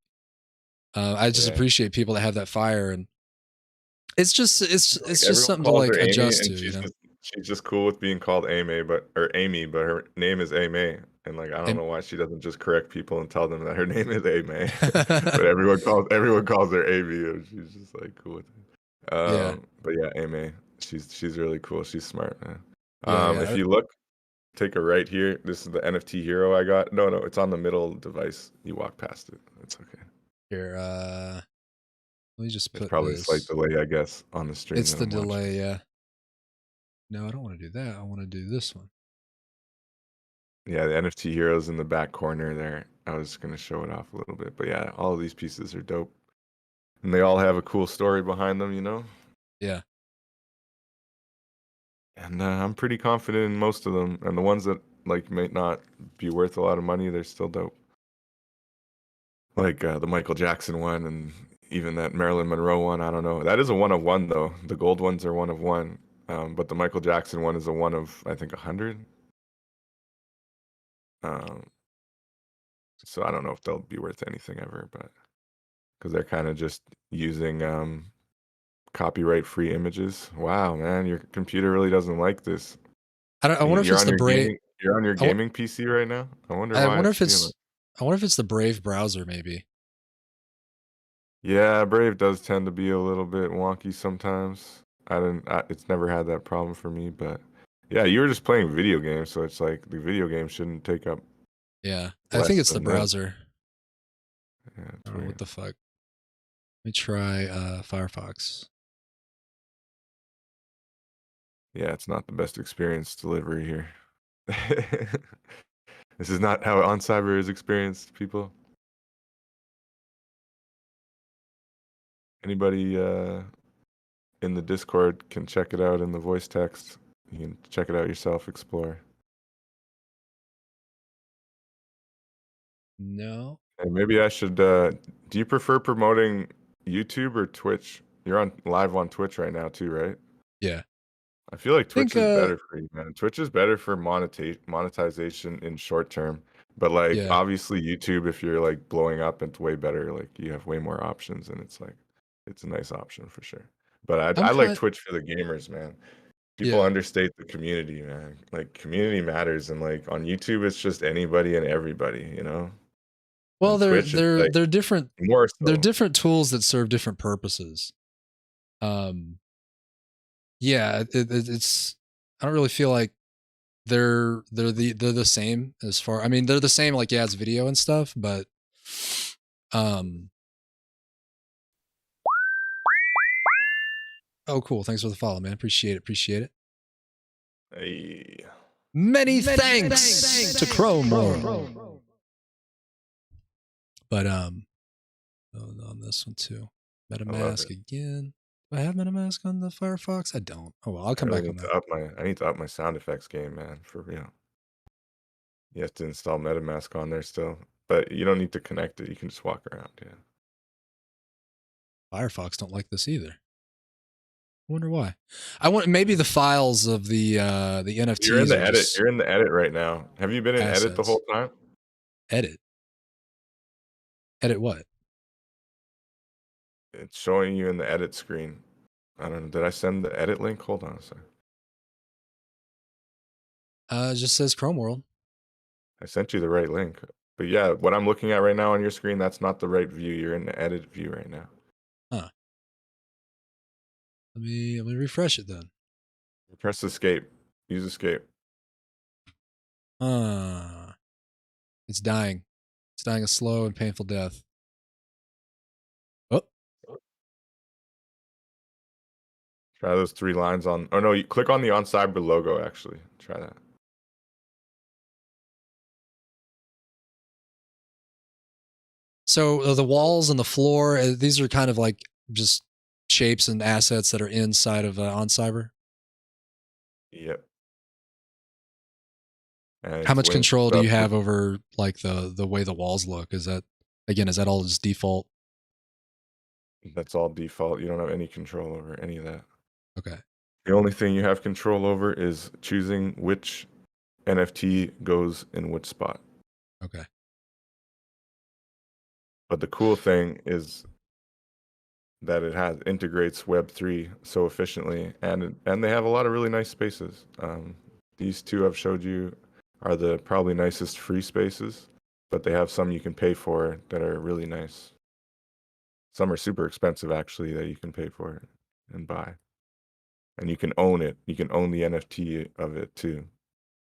I just Yeah. appreciate people that have that fire, and it's just Like it's just everyone something to calls like her Amy, adjust to, and she's just cool with being called Amy, or Amy, but her name is Amy, and like I don't And know why she doesn't just correct people and tell them that her name is Amy, but everyone calls her Amy, and she's just like cool with it. yeah, But yeah, Amy, she's really cool. She's smart, man. yeah, If yeah. you look, take a right here. This is the NFT hero I got. No, it's on the middle device. You walk past it. It's okay. Here, let me just It's put probably a slight this. delay, I guess, on the stream It's that the I'm watching. delay. Yeah. No, I don't want to do that. I want to do this one. Yeah, the NFT heroes in the back corner there. I was gonna show it off a little bit, but yeah, all of these pieces are dope, and they all have a cool story behind them. Yeah. And I'm pretty confident in most of them, and the ones that like may not be worth a lot of money, they're still dope. Like the Michael Jackson one, and even that Marilyn Monroe one. I don't know. That is a one of one though. The gold ones are one of one, but the Michael Jackson one is a one of I think 100. Um, so I don't know if they'll be worth anything ever, but because they're kind of just using copyright free images. Wow, man, your computer really doesn't like this. I wonder if You're it's on the your Brave. I, wa- gaming PC right now. I wonder I why wonder it's if being like. it's I wonder if it's the Brave browser maybe. Yeah, Brave does tend to be a little bit wonky sometimes. It's never had that problem for me, but yeah, you were just playing video games, so it's like the video game shouldn't take up Yeah. I think less it's the than this. browser. Yeah, I it's don't know what weird. the fuck. Let me try Firefox. Yeah, it's not the best experience delivery here. This is not how on cyber is experienced, people. Anybody in the Discord can check it out in the voice text. You can check it out yourself, explore. No. And maybe I should. Do you prefer promoting YouTube or Twitch? You're on live on Twitch right now too, right? Yeah. I feel like I think Twitch is better for you, man. Twitch is better for monetization in short term. But like yeah. obviously YouTube, if you're like blowing up, it's way better. Like you have way more options, and it's a nice option for sure. But I'm I like kind Twitch for the gamers, man. People yeah. understate the community, man. Like community matters, and like on YouTube, it's just anybody and everybody. Well, On Twitch, it's like they're different more they're so. different tools that serve different purposes. Um yeah, it's I don't really feel like they're the same as far I mean, they're the same like yeah, it's video and stuff, but um Oh, cool. Thanks for the follow, man. Appreciate it. Appreciate it. Hey. Many thanks to Chrome World. But on this one too. MetaMask again. Do I have MetaMask on the Firefox? I don't. Oh well, I'll come back on that. I need to up my sound effects game, man, for real. You have to install MetaMask on there still, but you don't need to connect it. You can just walk around. Yeah. Firefox don't like this either. I wonder why. I want maybe the files of the NFTs. You're in the edit. You're in the edit right now. Have you been in edit the whole time? Edit. Edit what? It's showing you in the edit screen. I don't know. Did I send the edit link? Hold on a second. It just says Chrome World. I sent you the right link. But yeah, what I'm looking at right now on your screen, that's not the right view. You're in the edit view right now. Huh. Let me refresh it then. Press escape. Use escape. It's dying. It's dying a slow and painful death. Oh. Try those 3 lines on. Oh no, you click on the On Cyber logo actually. Try that. So the walls and the floor, these are kind of like just shapes and assets that are inside of On Cyber. Yep. How much control do you have over like the way the walls look? Is that all just default? That's all default. You don't have any control over any of that. Okay. The only thing you have control over is choosing which NFT goes in which spot. Okay. But the cool thing is that it integrates Web3 so efficiently, and they have a lot of really nice spaces. These 2 I've showed you are the probably nicest free spaces, but they have some you can pay for that are really nice. Some are super expensive actually that you can pay for and buy. And you can own it. You can own the NFT of it too,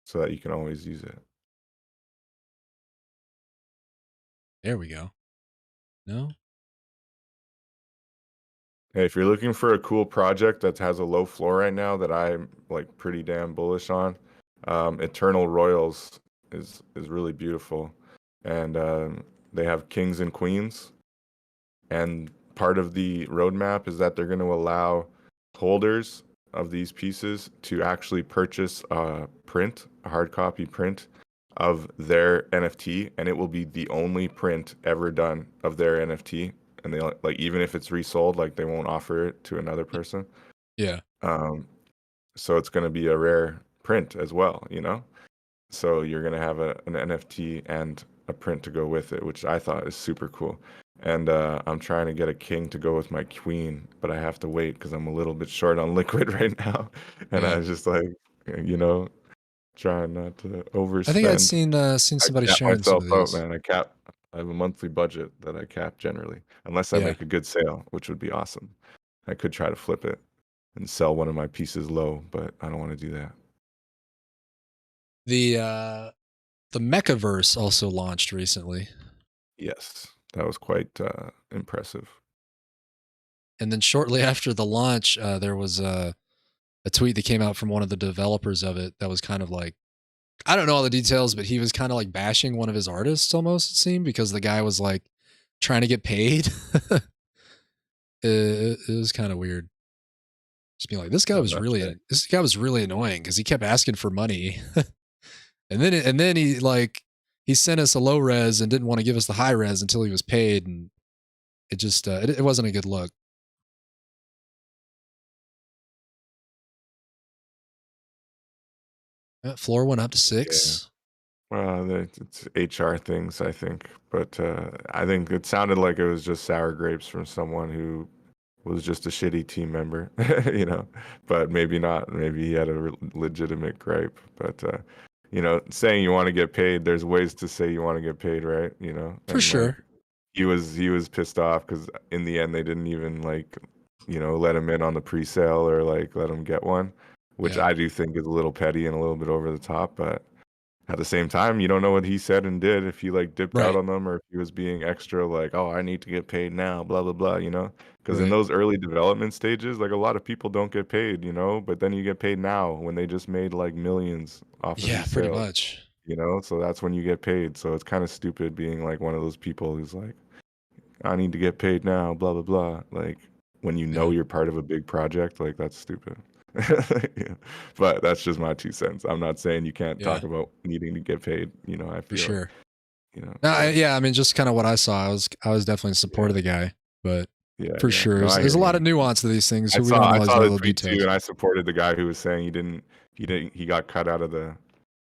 so that you can always use it. There we go. No? Hey, if you're looking for a cool project that has a low floor right now that I'm like pretty damn bullish on, Eternal Royals is really beautiful, and they have kings and queens, and part of the roadmap is that they're going to allow holders of these pieces to actually purchase a hard copy print of their NFT, and it will be the only print ever done of their NFT. And they like, even if it's resold, like they won't offer it to another person. Yeah. So it's going to be a rare print as well, you know? So you're going to have an NFT and a print to go with it, which I thought is super cool. And I'm trying to get a king to go with my queen, but I have to wait because I'm a little bit short on liquid right now. And I was just like, you know, trying not to overspend. I think I'd seen somebody sharing some of these. Man. I have a monthly budget that I cap generally, unless I make a good sale, which would be awesome. I could try to flip it and sell one of my pieces low, but I don't want to do that. The MetaVerse also launched recently. Yes, that was quite impressive. And then shortly after the launch, there was a tweet that came out from one of the developers of it that was kind of like, I don't know all the details, but he was kind of like bashing one of his artists almost, it seemed, because the guy was like trying to get paid. It was kind of weird. Just being like, this guy was really annoying because he kept asking for money. and then he sent us a low res and didn't want to give us the high res until he was paid, and it just it wasn't a good look. Floor went up to 6. Yeah. Well, it's HR things, I think. But I think it sounded like it was just sour grapes from someone who was just a shitty team member, you know. But maybe not. Maybe he had a legitimate gripe. But, you know, saying you want to get paid, there's ways to say you want to get paid, right? You know? For sure. Like, he was pissed off because in the end they didn't even, like, you know, let him in on the pre-sale or, like, let him get one. Which I do think is a little petty and a little bit over the top, but at the same time, you don't know what he said and did, if he like dipped out Right. on them or if he was being extra like, oh, I need to get paid now, blah blah blah, because in Right. those early development stages, like a lot of people don't get paid, but then you get paid now when they just made like millions off of Yeah, these pretty sales, much. so that's when you get paid. So it's kind of stupid being like one of those people who's like, I need to get paid now, blah blah blah. Like when you know Yeah, you're part of a big project, like that's stupid. Yeah. But that's just my 2 cents. I'm not saying you can't yeah, talk about needing to get paid. I for feel, sure. No, but yeah, I mean, just kind of what I saw. I was definitely in support yeah, of the guy, but yeah, for yeah. sure, No, I there's hear a lot you. of nuance to these things, I so we saw don't I always saw know the the tweet too, details. and I supported the guy who was saying he got cut out of the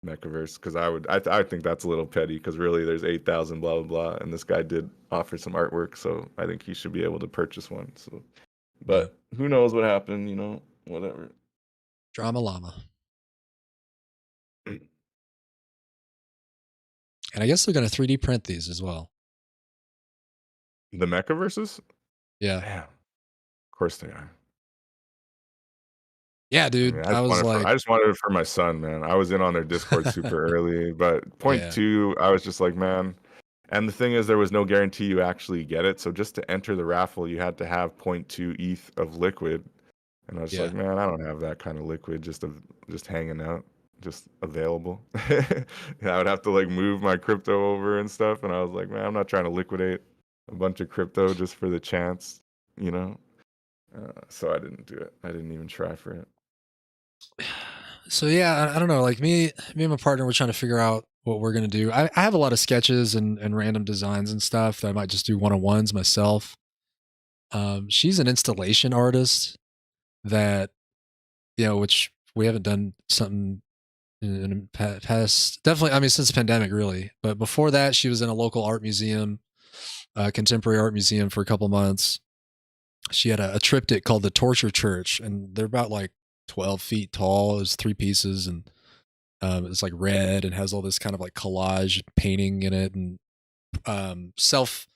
MetaVerse because I think that's a little petty because really there's 8,000 blah blah blah, and this guy did offer some artwork, so I think he should be able to purchase one. So, Yeah, but who knows what happened? Whatever. drama llama, and I guess they're gonna 3D print these as well. The MetaVerses? Yeah, Damn, of course they are. yeah, I mean, dude. I was like, I just wanted it for my son, man. I was in on their Discord super early, but point yeah, two, I was just like, man. And the thing is, there was no guarantee you actually get it. So just to enter the raffle, you had to have point 0.2 ETH of liquid. And I was just yeah. like, man, I don't have that kind of liquid just hanging out, just available. I would have to like move my crypto over and stuff. And I was like, man, I'm not trying to liquidate a bunch of crypto just for the chance, you know? So I didn't do it. I didn't even try for it. So yeah, I don't know. Like me and my partner, we're trying to figure out what we're gonna do. I have a lot of sketches and random designs and stuff that I might just do one-on-ones myself. She's an installation artist that which we haven't done something in the past. Definitely, I mean, since the pandemic, really. But before that, she was in a local art museum, contemporary art museum, for a couple months. She had a triptych called the Torture Church, and they're about like 12 feet tall. It's 3 pieces, and it's like red and has all this kind of like collage painting in it, and self.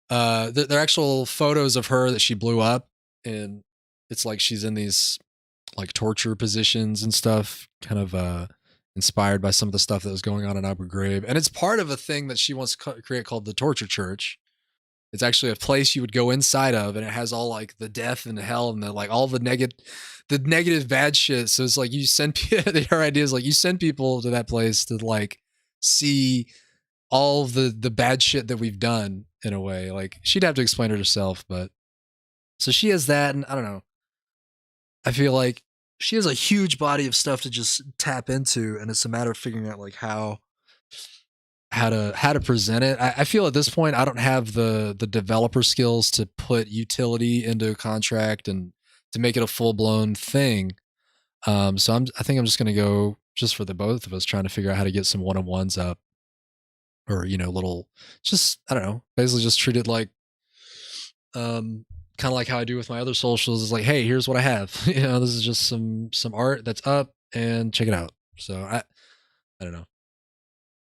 They're actual photos of her that she blew up, and it's like she's in these like torture positions and stuff, kind of inspired by some of the stuff that was going on in Abu Ghraib. And it's part of a thing that she wants to create called the Torture Church. It's actually a place you would go inside of, and it has all like the death and the hell and like all the negative bad shit. So it's like you send her idea is like you send people to that place to like see all of the bad shit that we've done in a way. Like she'd have to explain it herself, but so she has that, and I don't know. I feel like she has a huge body of stuff to just tap into, and it's a matter of figuring out like how to present it. I feel at this point I don't have the developer skills to put utility into a contract and to make it a full blown thing. So I think I'm just gonna go just for the both of us trying to figure out how to get some one on ones up, or little, just I don't know, basically just treat it like kind of like how I do with my other socials. Is like, hey, here's what I have. This is just some art that's up, and check it out. So I don't know.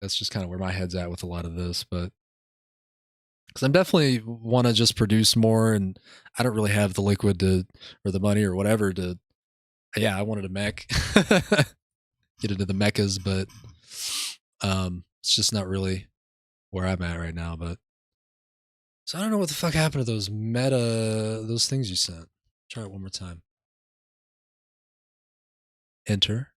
That's just kind of where my head's at with a lot of this, but because I'm definitely want to just produce more, and I don't really have the liquid to or the money or whatever to. Yeah, I wanted a mech, get into the mechas, but it's just not really where I'm at right now. But so I don't know what the fuck happened to those things you sent. Try it one more time. Enter.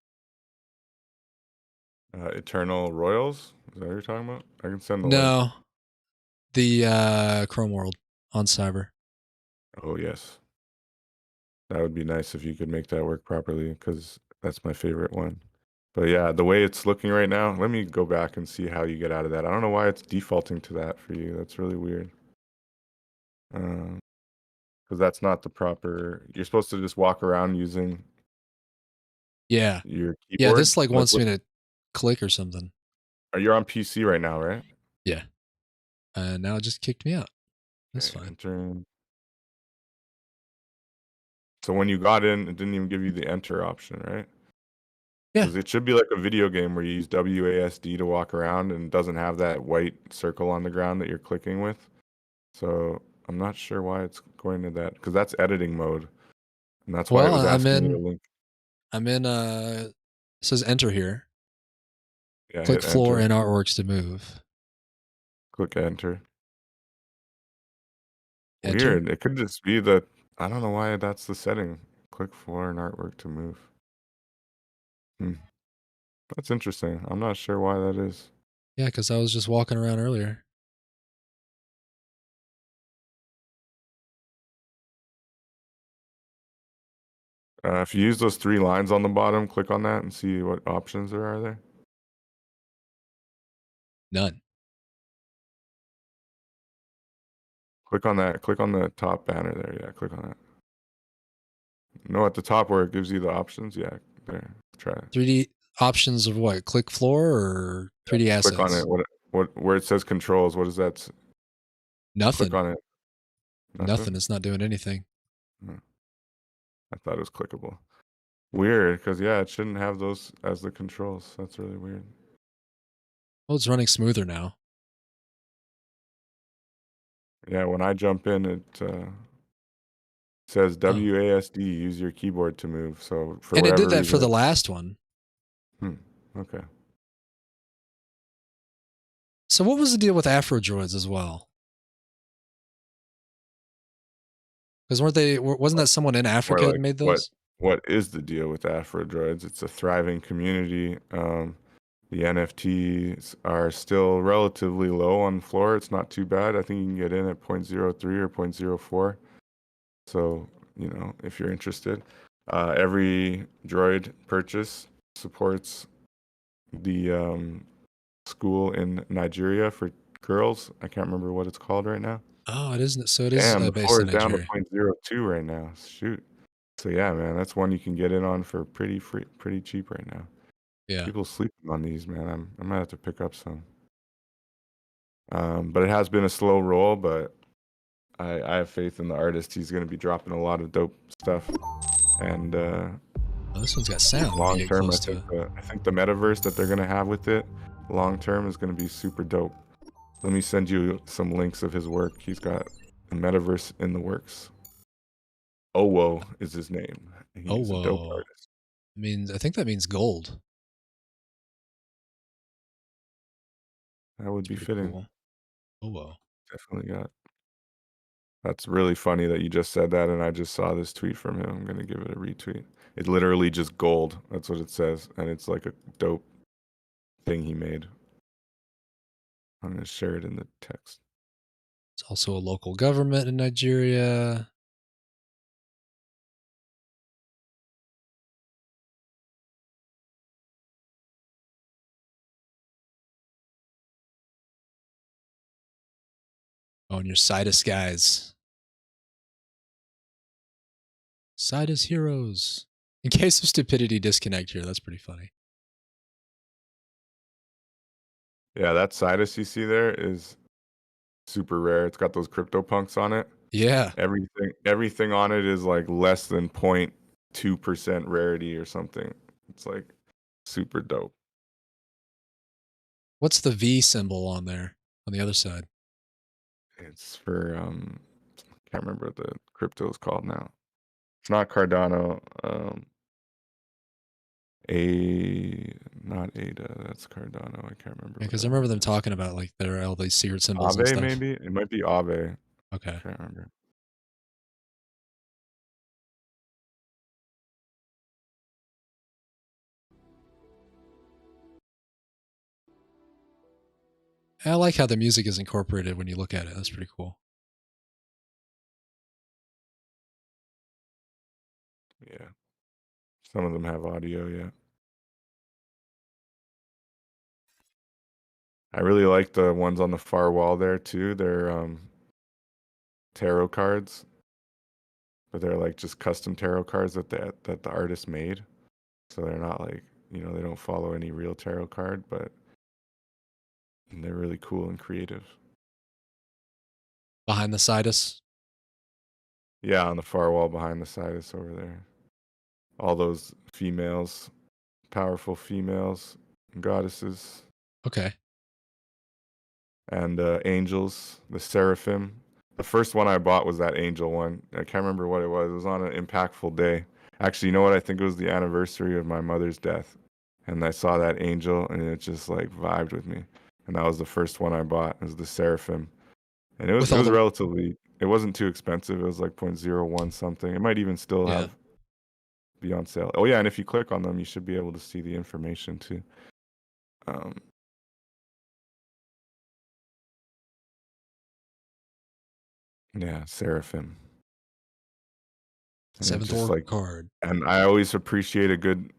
Eternal Royals? Is that what you're talking about? I can send the link. No, the Chrome World on Cyber. Oh, yes. That would be nice if you could make that work properly, because that's my favorite one. But yeah, the way it's looking right now, let me go back and see how you get out of that. I don't know why it's defaulting to that for you. That's really weird. Because that's not the proper. You're supposed to just walk around using Yeah, your yeah. keyboard. This like Like, wants me to click or something. you're on PC right now, right? Yeah, and now it just kicked me out. That's Okay, fine. entering. So when you got in, it didn't even give you the enter option, right? Yeah. Because it should be like a video game where you use WASD to walk around and it doesn't have that white circle on the ground that you're clicking with. So I'm not sure why it's going to that, because that's editing mode, and that's why it Well, was I'm asking you to in. link. I'm in. It says enter here. Yeah, Click hit floor enter. and artworks to move. Click enter. Enter. Weird. It could just be that I don't know why that's the setting. Click floor and artwork to move. Hmm. That's interesting. I'm not sure why that is. Yeah, because I was just walking around earlier. If you use those 3 lines on the bottom, click on that and see what options there are there. None. Click on that. Click on the top banner there. Yeah, click on that. No, at the top where it gives you the options. Yeah, there. Try it. 3D options of what? Click floor or 3D assets? Click on it. What where it says controls, what is that? Nothing. Click on it. Nothing. It's not doing anything. I thought it was clickable. Weird, because yeah, it shouldn't have those as the controls. That's really weird. Well, it's running smoother now. Yeah, when I jump in, it says WASD, use your keyboard to move. So for and it whatever did that reason, for the last one. Okay. So what was the deal with Afro droids as well? Because wasn't that someone in Africa Or that made what those? what is the deal with Afro droids? It's a thriving community. The NFTs are still relatively low on floor. It's not too bad. I think you can get in at 0.03 or 0.04. So, if you're interested, every droid purchase supports the school in Nigeria for girls. I can't remember what it's called right now. Oh, it isn't. So it is Damn, the based floor in is down to Nigeria. 0.02 right now. Shoot. So yeah, man, that's one you can get in on for pretty cheap right now. Yeah. People sleeping on these, man. I might have to pick up some. But it has been a slow roll, but I have faith in the artist. He's going to be dropping a lot of dope stuff. And this one's got sound. long term, I think the MetaVerse that they're going to have with it, long term, is going to be super dope. Let me send you some links of his work. He's got a MetaVerse in the works. Owo is his name. He's a dope artist. I think that means gold. That would be fitting. Cool. Owo. Definitely got. That's really funny that you just said that, and I just saw this tweet from him. I'm gonna give it a retweet. It's literally just gold. That's what it says, and it's like a dope thing he made. I'm gonna share it in the text. It's also a local government in Nigeria. Oh, and your Sidus guys. Sidus heroes. In case of stupidity, disconnect here. That's pretty funny. Yeah, that Sidus you see there is super rare. It's got those CryptoPunks on it. Yeah. Everything on it is like less than 0.2% rarity or something. It's like super dope. What's the V symbol on there on the other side? It's for can't remember what the crypto is called now. It's not Cardano. Not ADA. That's Cardano. I can't remember. Because I remember them talking about like there are all these secret symbols and Aave, stuff. maybe it might be Aave. Okay. I can't remember. I like how the music is incorporated when you look at it. That's pretty cool. Yeah. Some of them have audio, yeah. I really like the ones on the far wall there too. They're tarot cards. But they're like just custom tarot cards that the artist made. So they're not like, they don't follow any real tarot card, but they're really cool and creative. Behind the Sidus? Yeah, on the far wall behind the Sidus over there. All those females, powerful females, goddesses. Okay. And angels, the seraphim. The first one I bought was that angel one. I can't remember what it was. It was on an impactful day. Actually, you know what? I think it was the anniversary of my mother's death. and I saw that angel, and it just like vibed with me. And that was the first one I bought. It was the Seraphim, and With it all was the relatively. It wasn't too expensive. It was like 0.01 something. It might even still yeah. be on sale. Oh yeah, and if you click on them, you should be able to see the information too. Yeah, Seraphim. And it's Seventh just Oracle like, card. and I always appreciate a good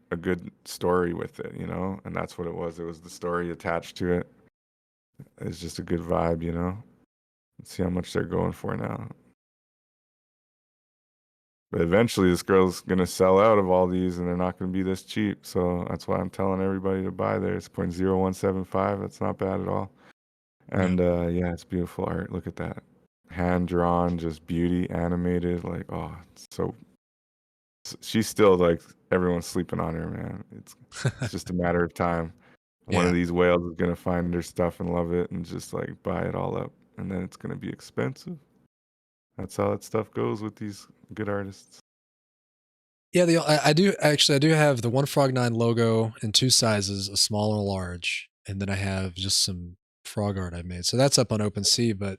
story with it, you know? And that's what it was. It was the story attached to it. It's just a good vibe, you know? Let's see how much they're going for now. But eventually this girl's gonna sell out of all these and they're not gonna be this cheap. So that's why I'm telling everybody to buy there. It's 0.0175. That's not bad at all. And yeah, it's beautiful art. Look at that. Hand drawn, just beauty, animated, like, oh, it's so she's still like everyone's sleeping on her, man. It's just a matter of time. One of Yeah. these whales is gonna find her stuff and love it and just like buy it all up, and then it's gonna be expensive. That's how that stuff goes with these good artists. Yeah, I do have the One Frog 9 logo in two sizes, a small and a large, and then I have just some frog art I made. So that's up on OpenSea, but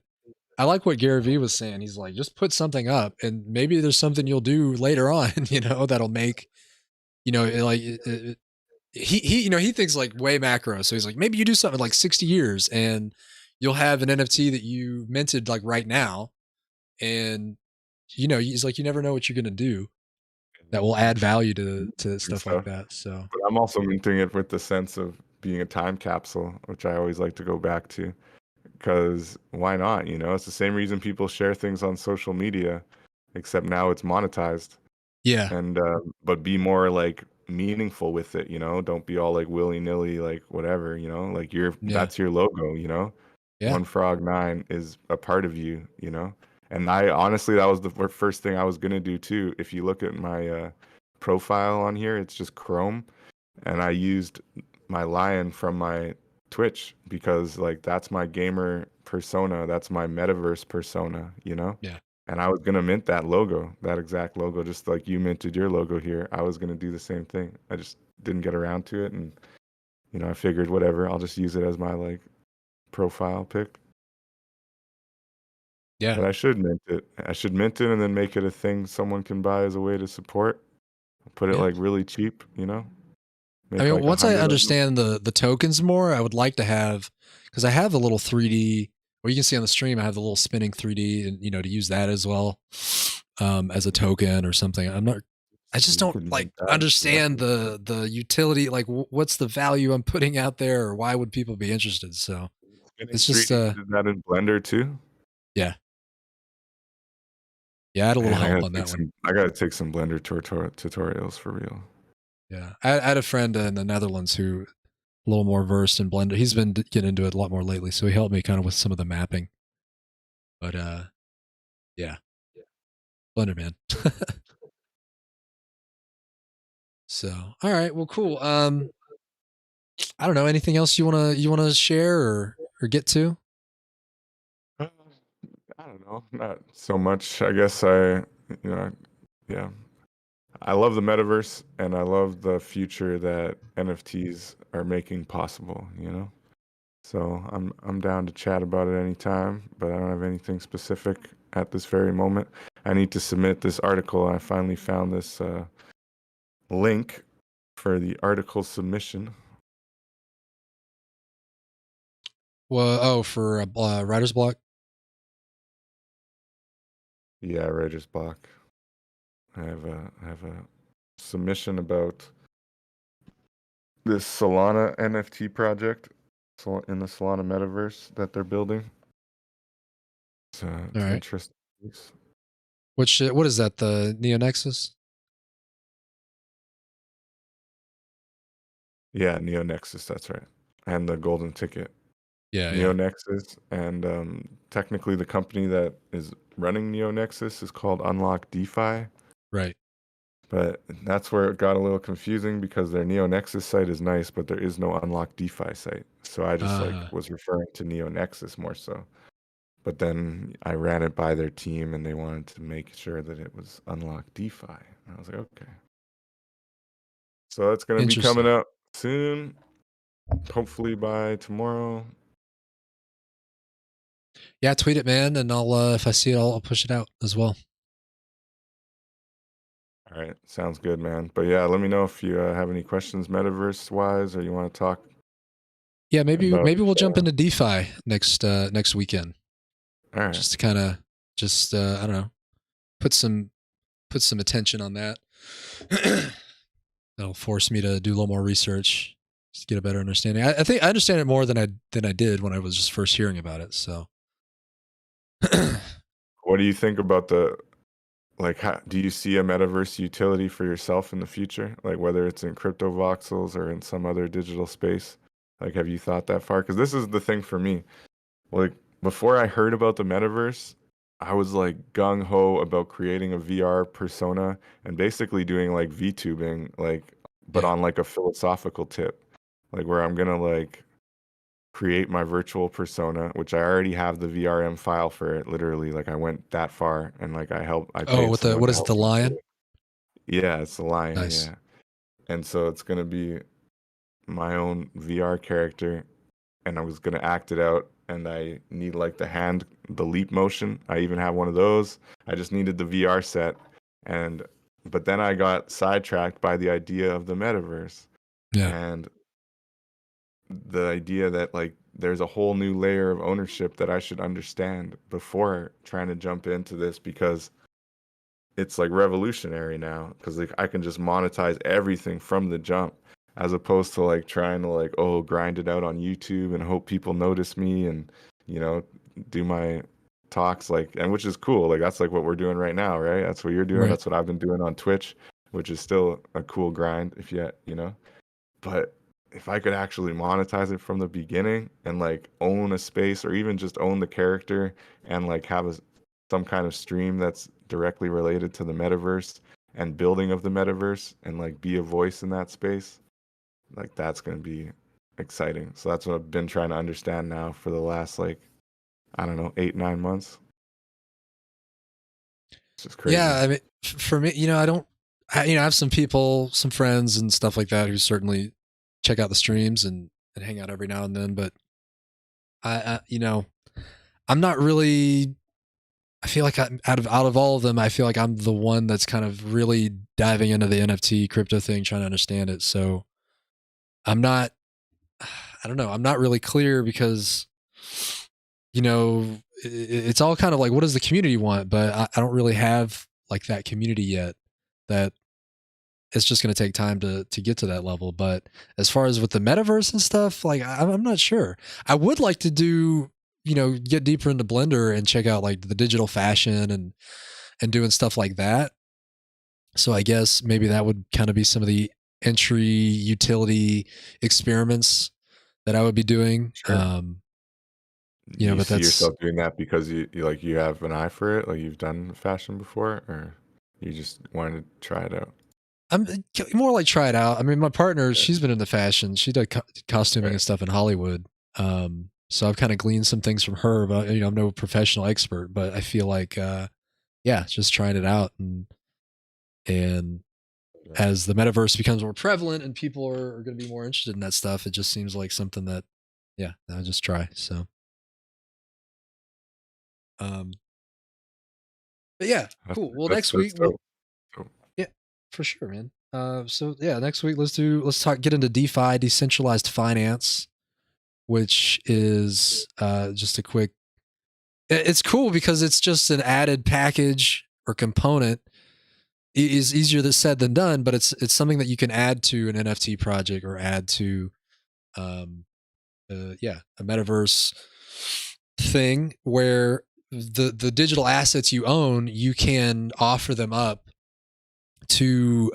I like what Gary Vee was saying. He's like, just put something up, and maybe there's something you'll do later on, that'll make, he thinks like way macro. So he's like, maybe you do something like 60 years, and you'll have an NFT that you minted like right now, and he's like, you never know what you're gonna do that will add value to And stuff like stuff. that. So But I'm also minting it with the sense of being a time capsule, which I always like to go back to. Because why not? You know, it's the same reason people share things on social media, except now it's monetized. yeah, And but be more like meaningful with it, you know? Don't be all like willy-nilly, like whatever, you know? Like yeah, that's your logo, you know? yeah, One Frog 9 is a part of you, you know? And I honestly, that was the first thing I was gonna do too. If you look at my profile on here, it's just Chrome, and I used my lion from my Twitch because like that's my gamer persona, that's my metaverse persona, you know? yeah. And I was gonna mint that logo, that exact logo, just like you minted your logo here. I was gonna do the same thing. I just didn't get around to it, and I figured whatever, I'll just use it as my like profile pic. Yeah. But I should mint it. I should mint it and then make it a thing someone can buy as a way to support. Put it Yeah. like really cheap, you know? I Make mean, like once I 100 of them. understand the tokens more, I would like to have, because I have a little 3D. Well, you can see on the stream, I have the little spinning 3D, and to use that as well, as a token or something. I just You don't could like mint that. Yeah. understand the utility. Like, what's the value I'm putting out there, or why would people be interested? So Spinning it's just, 3D, you did that in Blender too? yeah, yeah. I had a little Man, help on that one. I gotta take some Blender tutorials for real. Yeah, I had a friend in the Netherlands who a little more versed in Blender. He's been getting into it a lot more lately, so he helped me kind of with some of the mapping. But yeah, Blender man. So, all right, well, cool. I don't know, anything else you wanna share or get to? Uh, I don't know, not so much. I guess you know, yeah. I love the metaverse and I love the future that NFTs are making possible, you know? So I'm down to chat about it anytime, but I don't have anything specific at this very moment. I need to submit this article. I finally found this link for the article submission. Well, oh, for writer's block. Yeah, writer's block. I have a submission about this Solana NFT project in the Solana metaverse that they're building. It's All right. interesting. What is that? The Neo Nexus? Yeah, Neo Nexus, that's right. And the golden ticket. Yeah, Neo yeah. Nexus, and technically the company that is running Neo Nexus is called Unlock DeFi. Right. But that's where it got a little confusing because their Neo Nexus site is nice, but there is no Unlock DeFi site. So I just like was referring to Neo Nexus more so. But then I ran it by their team and they wanted to make sure that it was Unlock DeFi. And I was like, okay. So it's going to be coming Interesting. up. soon. Hopefully by tomorrow. Yeah, tweet it, man, and I'll if I see it, I'll push it out as well. All right, sounds good, man. But yeah, let me know if you have any questions metaverse wise, or you want to talk. Yeah, maybe about, we'll jump into DeFi next weekend. All right. Just to kind of I don't know, put some attention on that. That'll force me to do a little more research, just to get a better understanding. I think I understand it more than I did when I was just first hearing about it. So, what do you think about the do you see a metaverse utility for yourself in the future? Like whether it's in crypto voxels or in some other digital space? Like, have you thought that far? Because this is the thing for me. Like before I heard about the metaverse, I was like gung ho about creating a VR persona and basically doing like VTubing, but on like a philosophical tip, like where I'm gonna like create my virtual persona, which I already have the VRM file for it. Literally, like I went that far and like I oh, paid someone what to is it, help the me do lion? it. Yeah, it's a lion. Nice. Yeah, and so it's gonna be my own VR character, and I was gonna act it out. And I need like the leap motion. I even have one of those. I just needed the VR set, but then I got sidetracked by the idea of the metaverse. Yeah. And the idea that like there's a whole new layer of ownership that I should understand before trying to jump into this, because it's like revolutionary now, because like I can just monetize everything from the jump, as opposed to like trying to like grind it out on YouTube and hope people notice me and do my talks, and which is cool. Like that's like what we're doing right now, right? That's what you're doing. Right. That's what I've been doing on Twitch, which is still a cool grind if but if I could actually monetize it from the beginning and like own a space, or even just own the character and like have some kind of stream that's directly related to the metaverse and building of the metaverse, and like be a voice in that space, like that's going to be exciting. So that's what I've been trying to understand now for the last like, I don't know, 8-9 months. It's just crazy. Yeah, I mean, for me, I have some people, some friends and stuff like that who certainly check out the streams and hang out every now and then, but I'm not really. I feel like out of all of them, I feel like I'm the one that's kind of really diving into the NFT crypto thing, trying to understand it. So I'm not. I don't know. I'm not really clear because, it's all kind of like, what does the community want? But I don't really have like that community yet. That it's just going to take time to get to that level. But as far as with the metaverse and stuff, like I'm not sure. I would like to do, get deeper into Blender and check out like the digital fashion and doing stuff like that. So I guess maybe that would kind of be some of the entry utility experiments that I would be doing. Sure. You But see that's yourself doing that because you have an eye for it, like you've done fashion before, or you just wanted to try it out? I'm more like try it out. I mean, my partner, she's been into fashion. She did costuming and stuff in Hollywood. So I've kind of gleaned some things from her, but I'm no professional expert, but I feel like, just trying it out. And as the metaverse becomes more prevalent and people are going to be more interested in that stuff, it just seems like something that, I'll just try. So, but yeah, cool. Well, next week, yeah, for sure, man. So yeah, next week let's get into DeFi, decentralized finance, which is just a quick. It's cool because it's just an added package or component. It is easier said than done, but it's something that you can add to an NFT project or add to, a metaverse thing where the digital assets you own, you can offer them up to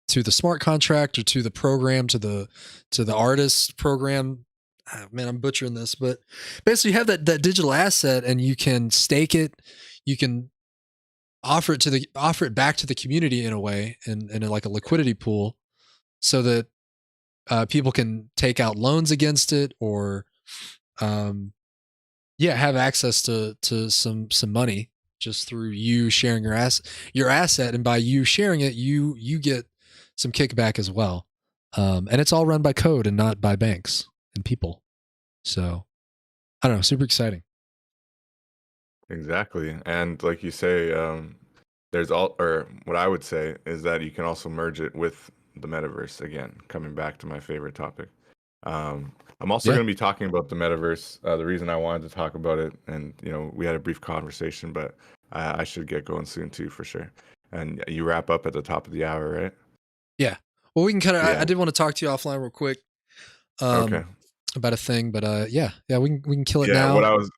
the smart contract or to the program, to the artist program. Man, I'm butchering this, but basically you have that digital asset and you can stake it. You can offer it back to the community in a way, and in like a liquidity pool, so that people can take out loans against it, or have access to some money just through you sharing your asset, and by you sharing it, you get some kickback as well. And it's all run by code and not by banks and people. So I don't know, super exciting. Exactly. And like you say, there's or what I would say is that you can also merge it with the metaverse again, coming back to my favorite topic. I'm also Yeah. going to be talking about the metaverse. The reason I wanted to talk about it, and we had a brief conversation, but I should get going soon too, for sure. And you wrap up at the top of the hour, right? Yeah. Well, we can kind of, Yeah. I did want to talk to you offline real quick. Okay. About a thing, but yeah, we can kill it Yeah, now. what I was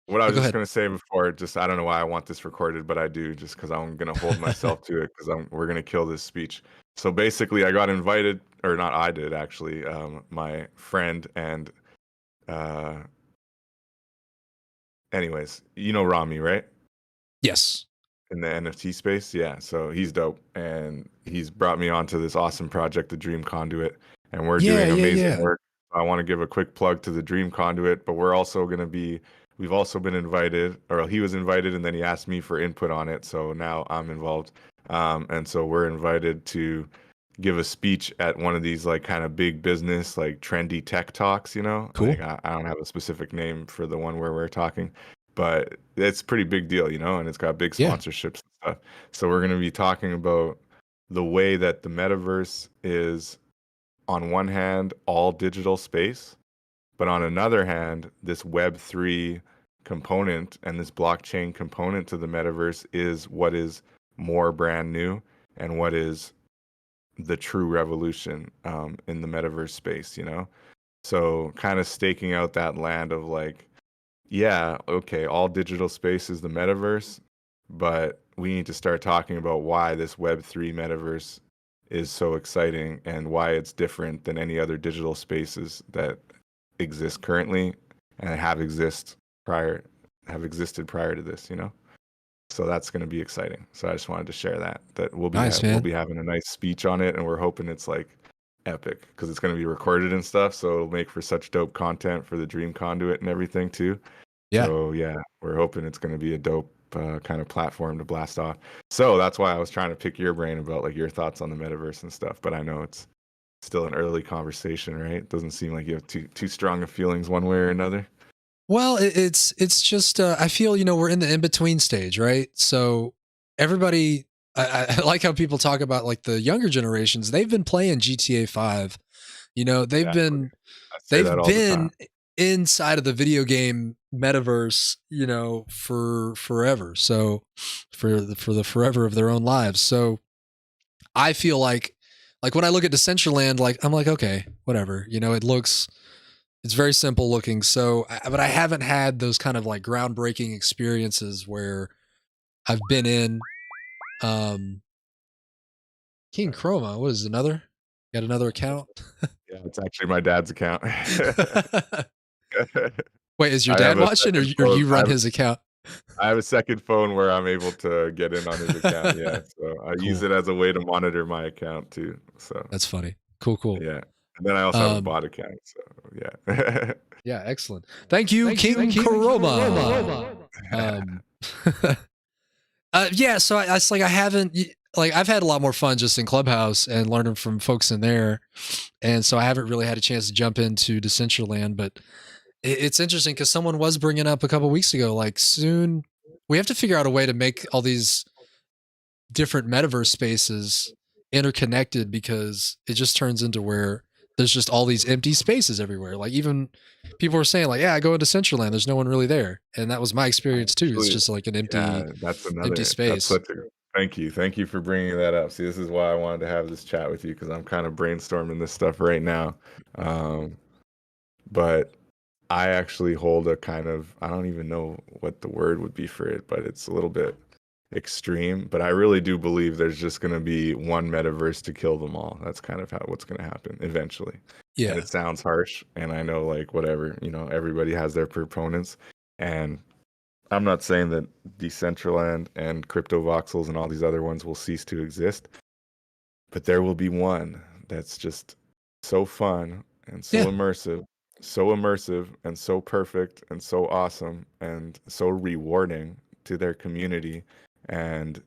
Go just ahead. gonna say before, just I don't know why I want this recorded, but I do, just because I'm gonna hold myself to it, because we're gonna kill this speech. So basically, I got invited, or not I did actually, my friend and anyways, you know Rami, right? Yes. In the NFT space, yeah. So he's dope, and he's brought me onto this awesome project, the Dream Conduit, and we're doing amazing work. I want to give a quick plug to the Dream Conduit, but we're also going to be, we've also been invited, or he was invited, and then he asked me for input on it. So now I'm involved. And so we're invited to give a speech at one of these like kind of big business, like trendy tech talks, Cool. Like I don't have a specific name for the one where we're talking, but it's a pretty big deal, and it's got big sponsorships and stuff. So we're going to be talking about the way that the metaverse is, on one hand, all digital space, but on another hand, this Web3 component and this blockchain component to the metaverse is what is more brand new and what is the true revolution in the metaverse space, So kind of staking out that land of like, yeah, okay, all digital space is the metaverse, but we need to start talking about why this Web3 metaverse is so exciting and why it's different than any other digital spaces that exist currently and have existed prior to this, So that's going to be exciting. So I just wanted to share that we'll be we'll be having a nice speech on it, and we're hoping it's like epic because it's going to be recorded and stuff, so it'll make for such dope content for the Dream Conduit and everything too. Yeah. So yeah, we're hoping it's going to be a dope kind of platform to blast off. So that's why I was trying to pick your brain about like your thoughts on the metaverse and stuff, but I know it's still an early conversation, right? It doesn't seem like you have too strong of feelings one way or another. Well, it's just I feel we're in the in between stage, right? So everybody, I like how people talk about like the younger generations. They've been playing GTA 5. They've been inside of the video game metaverse, for forever. So for the forever of their own lives. So I feel like when I look at Decentraland, like I'm like, okay, whatever. It's very simple looking. So, but I haven't had those kind of like groundbreaking experiences where I've been in King Chroma. What is another? Got another account? Yeah, it's actually my dad's account. Wait, is your dad watching or you run his account? I have a second phone where I'm able to get in on his account. Yeah. So I use it as a way to monitor my account too. So that's funny. Cool. Yeah. And then I also have a bot account. So yeah. Yeah, excellent. Thank you, King Chroma. Yeah, so it's like I haven't like I've had a lot more fun just in Clubhouse and learning from folks in there, and so I haven't really had a chance to jump into Decentraland. But it's interesting because someone was bringing up a couple weeks ago, like soon we have to figure out a way to make all these different metaverse spaces interconnected because it just turns into where there's just all these empty spaces everywhere. Like even people were saying like, yeah, I go into Decentraland, there's no one really there. And that was my experience too. It's just like an empty space. Thank you for bringing that up. See, this is why I wanted to have this chat with you, because I'm kind of brainstorming this stuff right now. But I actually hold a kind of, I don't even know what the word would be for it, but it's a little bit extreme. But I really do believe there's just going to be one metaverse to kill them all. That's kind of what's going to happen eventually. Yeah. And it sounds harsh, and I know like whatever, everybody has their proponents, and I'm not saying that Decentraland and Crypto Voxels and all these other ones will cease to exist, but there will be one that's just so fun and so immersive and so perfect and so awesome and so rewarding to their community, and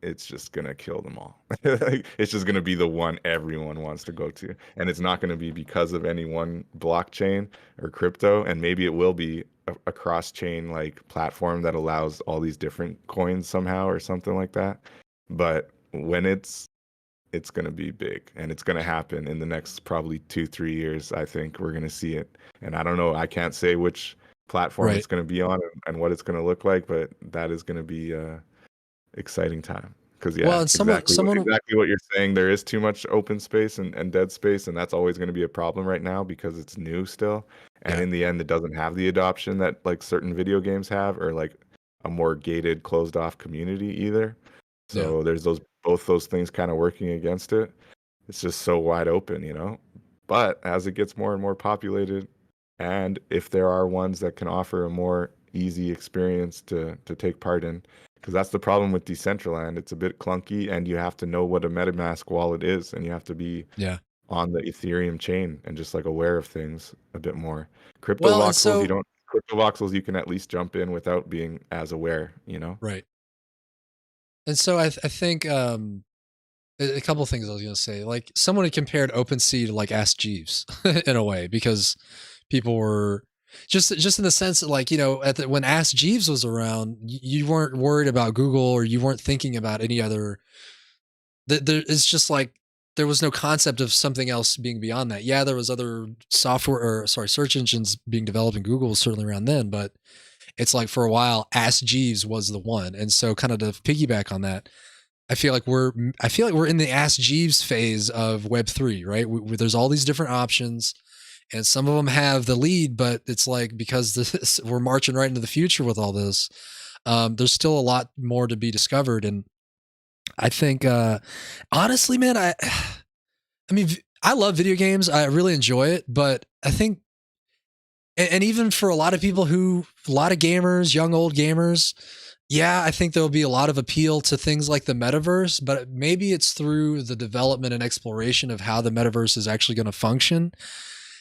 it's just gonna kill them all. Like, it's just gonna be the one everyone wants to go to, and it's not gonna be because of any one blockchain or crypto. And maybe it will be a cross-chain like platform that allows all these different coins somehow or something like that. But when it's gonna be big, and it's gonna happen in the next probably 2-3 years. I think we're gonna see it, and I don't know. I can't say which platform Right. it's gonna be on and what it's gonna look like, but that is gonna be exciting time. Because Well, yeah, and someone, exactly what you're saying. There is too much open space and dead space, and that's always going to be a problem right now because it's new still. And yeah, in the end, it doesn't have the adoption that like certain video games have, or like a more gated, closed off community either. yeah. So there's both those things kind of working against it. It's just so wide open, you know. But as it gets more and more populated, and if there are ones that can offer a more easy experience to take part in, because that's the problem with Decentraland. It's a bit clunky, and you have to know what a MetaMask wallet is, and you have to be Yeah. on the Ethereum chain and just like aware of things a bit more. Crypto Well, and voxels, you so don't. Crypto voxels, you can at least jump in without being as aware, you know? right. And so I think a couple of things I was gonna say. Like someone had compared OpenSea to like Ask Jeeves in a way because people were just in the sense that like when Ask Jeeves was around, you weren't worried about Google or you weren't thinking about any other. It's just like there was no concept of something else being beyond that. Yeah, there was other software or sorry search engines being developed, and Google was certainly around then, but it's like for a while, Ask Jeeves was the one, and so kind of to piggyback on that. I feel like we're in the Ask Jeeves phase of Web3, right? There's all these different options, and some of them have the lead, but it's like because we're marching right into the future with all this. There's still a lot more to be discovered, and I think, honestly, man, I mean, I love video games. I really enjoy it, but I think, and even for a lot of people a lot of gamers, young old gamers, yeah, I think there'll be a lot of appeal to things like the metaverse, but maybe it's through the development and exploration of how the metaverse is actually going to function.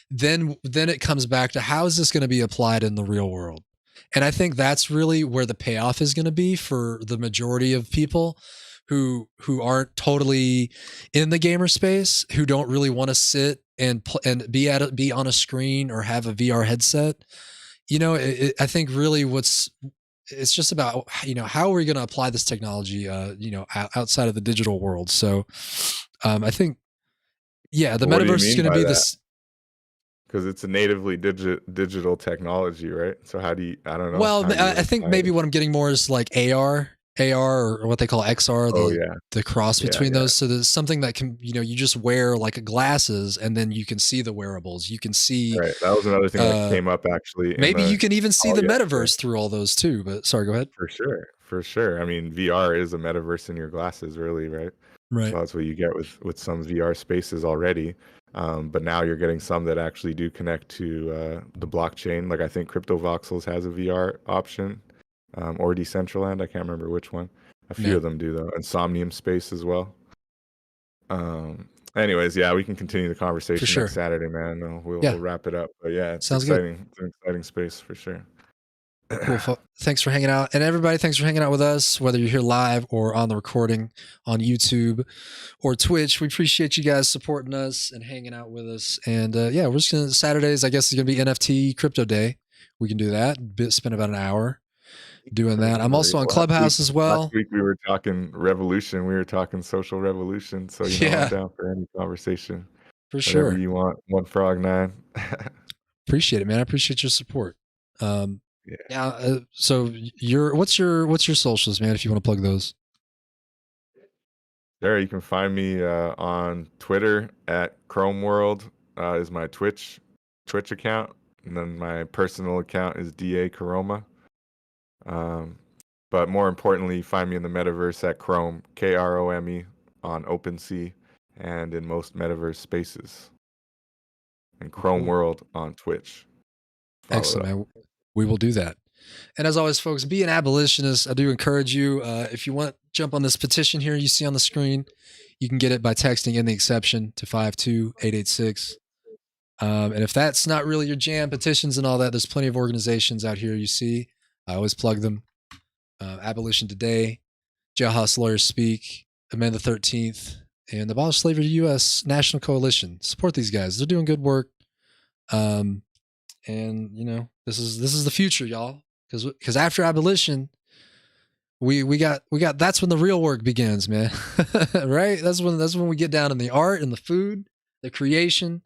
Then it comes back to how is this going to be applied in the real world? And I think that's really where the payoff is going to be for the majority of people who aren't totally in the gamer space, who don't really want to sit and be on a screen or have a VR headset. I think really it's just about how are we going to apply this technology outside of the digital world. So I think the But what do you metaverse is mean going to by be that? this. Because it's a natively digital technology, right? So how do you? I don't know. Well, How do you I think apply maybe it? what I'm getting more is like AR or what they call XR, Oh yeah, the cross yeah, between yeah. those. So there's something that can, you just wear like glasses and then you can see the wearables. You can see, Right. That was another thing that came up actually in maybe you the can even see call the yesterday. metaverse through all those too. But sorry, go ahead. For sure, for sure. I mean, VR is a metaverse in your glasses, really, right? Right. So that's what you get with some VR spaces already. But now you're getting some that actually do connect to the blockchain. Like I think Crypto Voxels has a VR option, or Decentraland. I can't remember which one. A few Yeah, of them do though, and Somnium Space as well. Anyways, yeah, we can continue the for conversation next sure. Saturday, man. We'll Yeah, wrap it up. But yeah, it's sounds good. exciting. It's an exciting space for sure. Cool. Thanks for hanging out. And everybody, thanks for hanging out with us, whether you're here live or on the recording on YouTube or Twitch. We appreciate you guys supporting us and hanging out with us. And yeah, we're just going to, Saturdays, I guess, is going to be NFT crypto day. We can do that. Spend about an hour doing that. I'm also on Clubhouse as Last well. week we were talking revolution. We were talking social revolution. So I'm Yeah, down for any conversation. for Whatever sure. you want. One frog nine. Appreciate it, man. I appreciate your support. Yeah. Now, so what's your socials, man? If you want to plug those. There, you can find me on Twitter at Chrome World is my Twitch account, and then my personal account is DA Karoma. But more importantly, find me in the metaverse at Chrome, Krome, on OpenSea and in most metaverse spaces, and Chrome Cool. World on Twitch. Follow Excellent, it up. man. We will do that. And as always, folks, be an abolitionist. I do encourage you, if you want, jump on this petition here you see on the screen. You can get it by texting in the exception to 52886. And if that's not really your jam, petitions and all that, there's plenty of organizations out here you see. I always plug them. Abolition Today, Jailhouse Lawyers Speak, Amend the 13th, and Abolish Slavery U.S. National Coalition. Support these guys. They're doing good work. And you know, this is the future, y'all. Because after abolition, we got that's when the real work begins, man. Right? That's when we get down in the art and the food, the creation,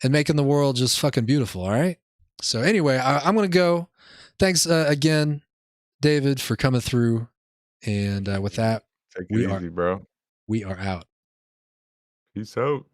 and making the world just fucking beautiful. All right. So anyway, I'm gonna go. Thanks again, David, for coming through. And with that, Take it easy, bro. We are out. Peace out.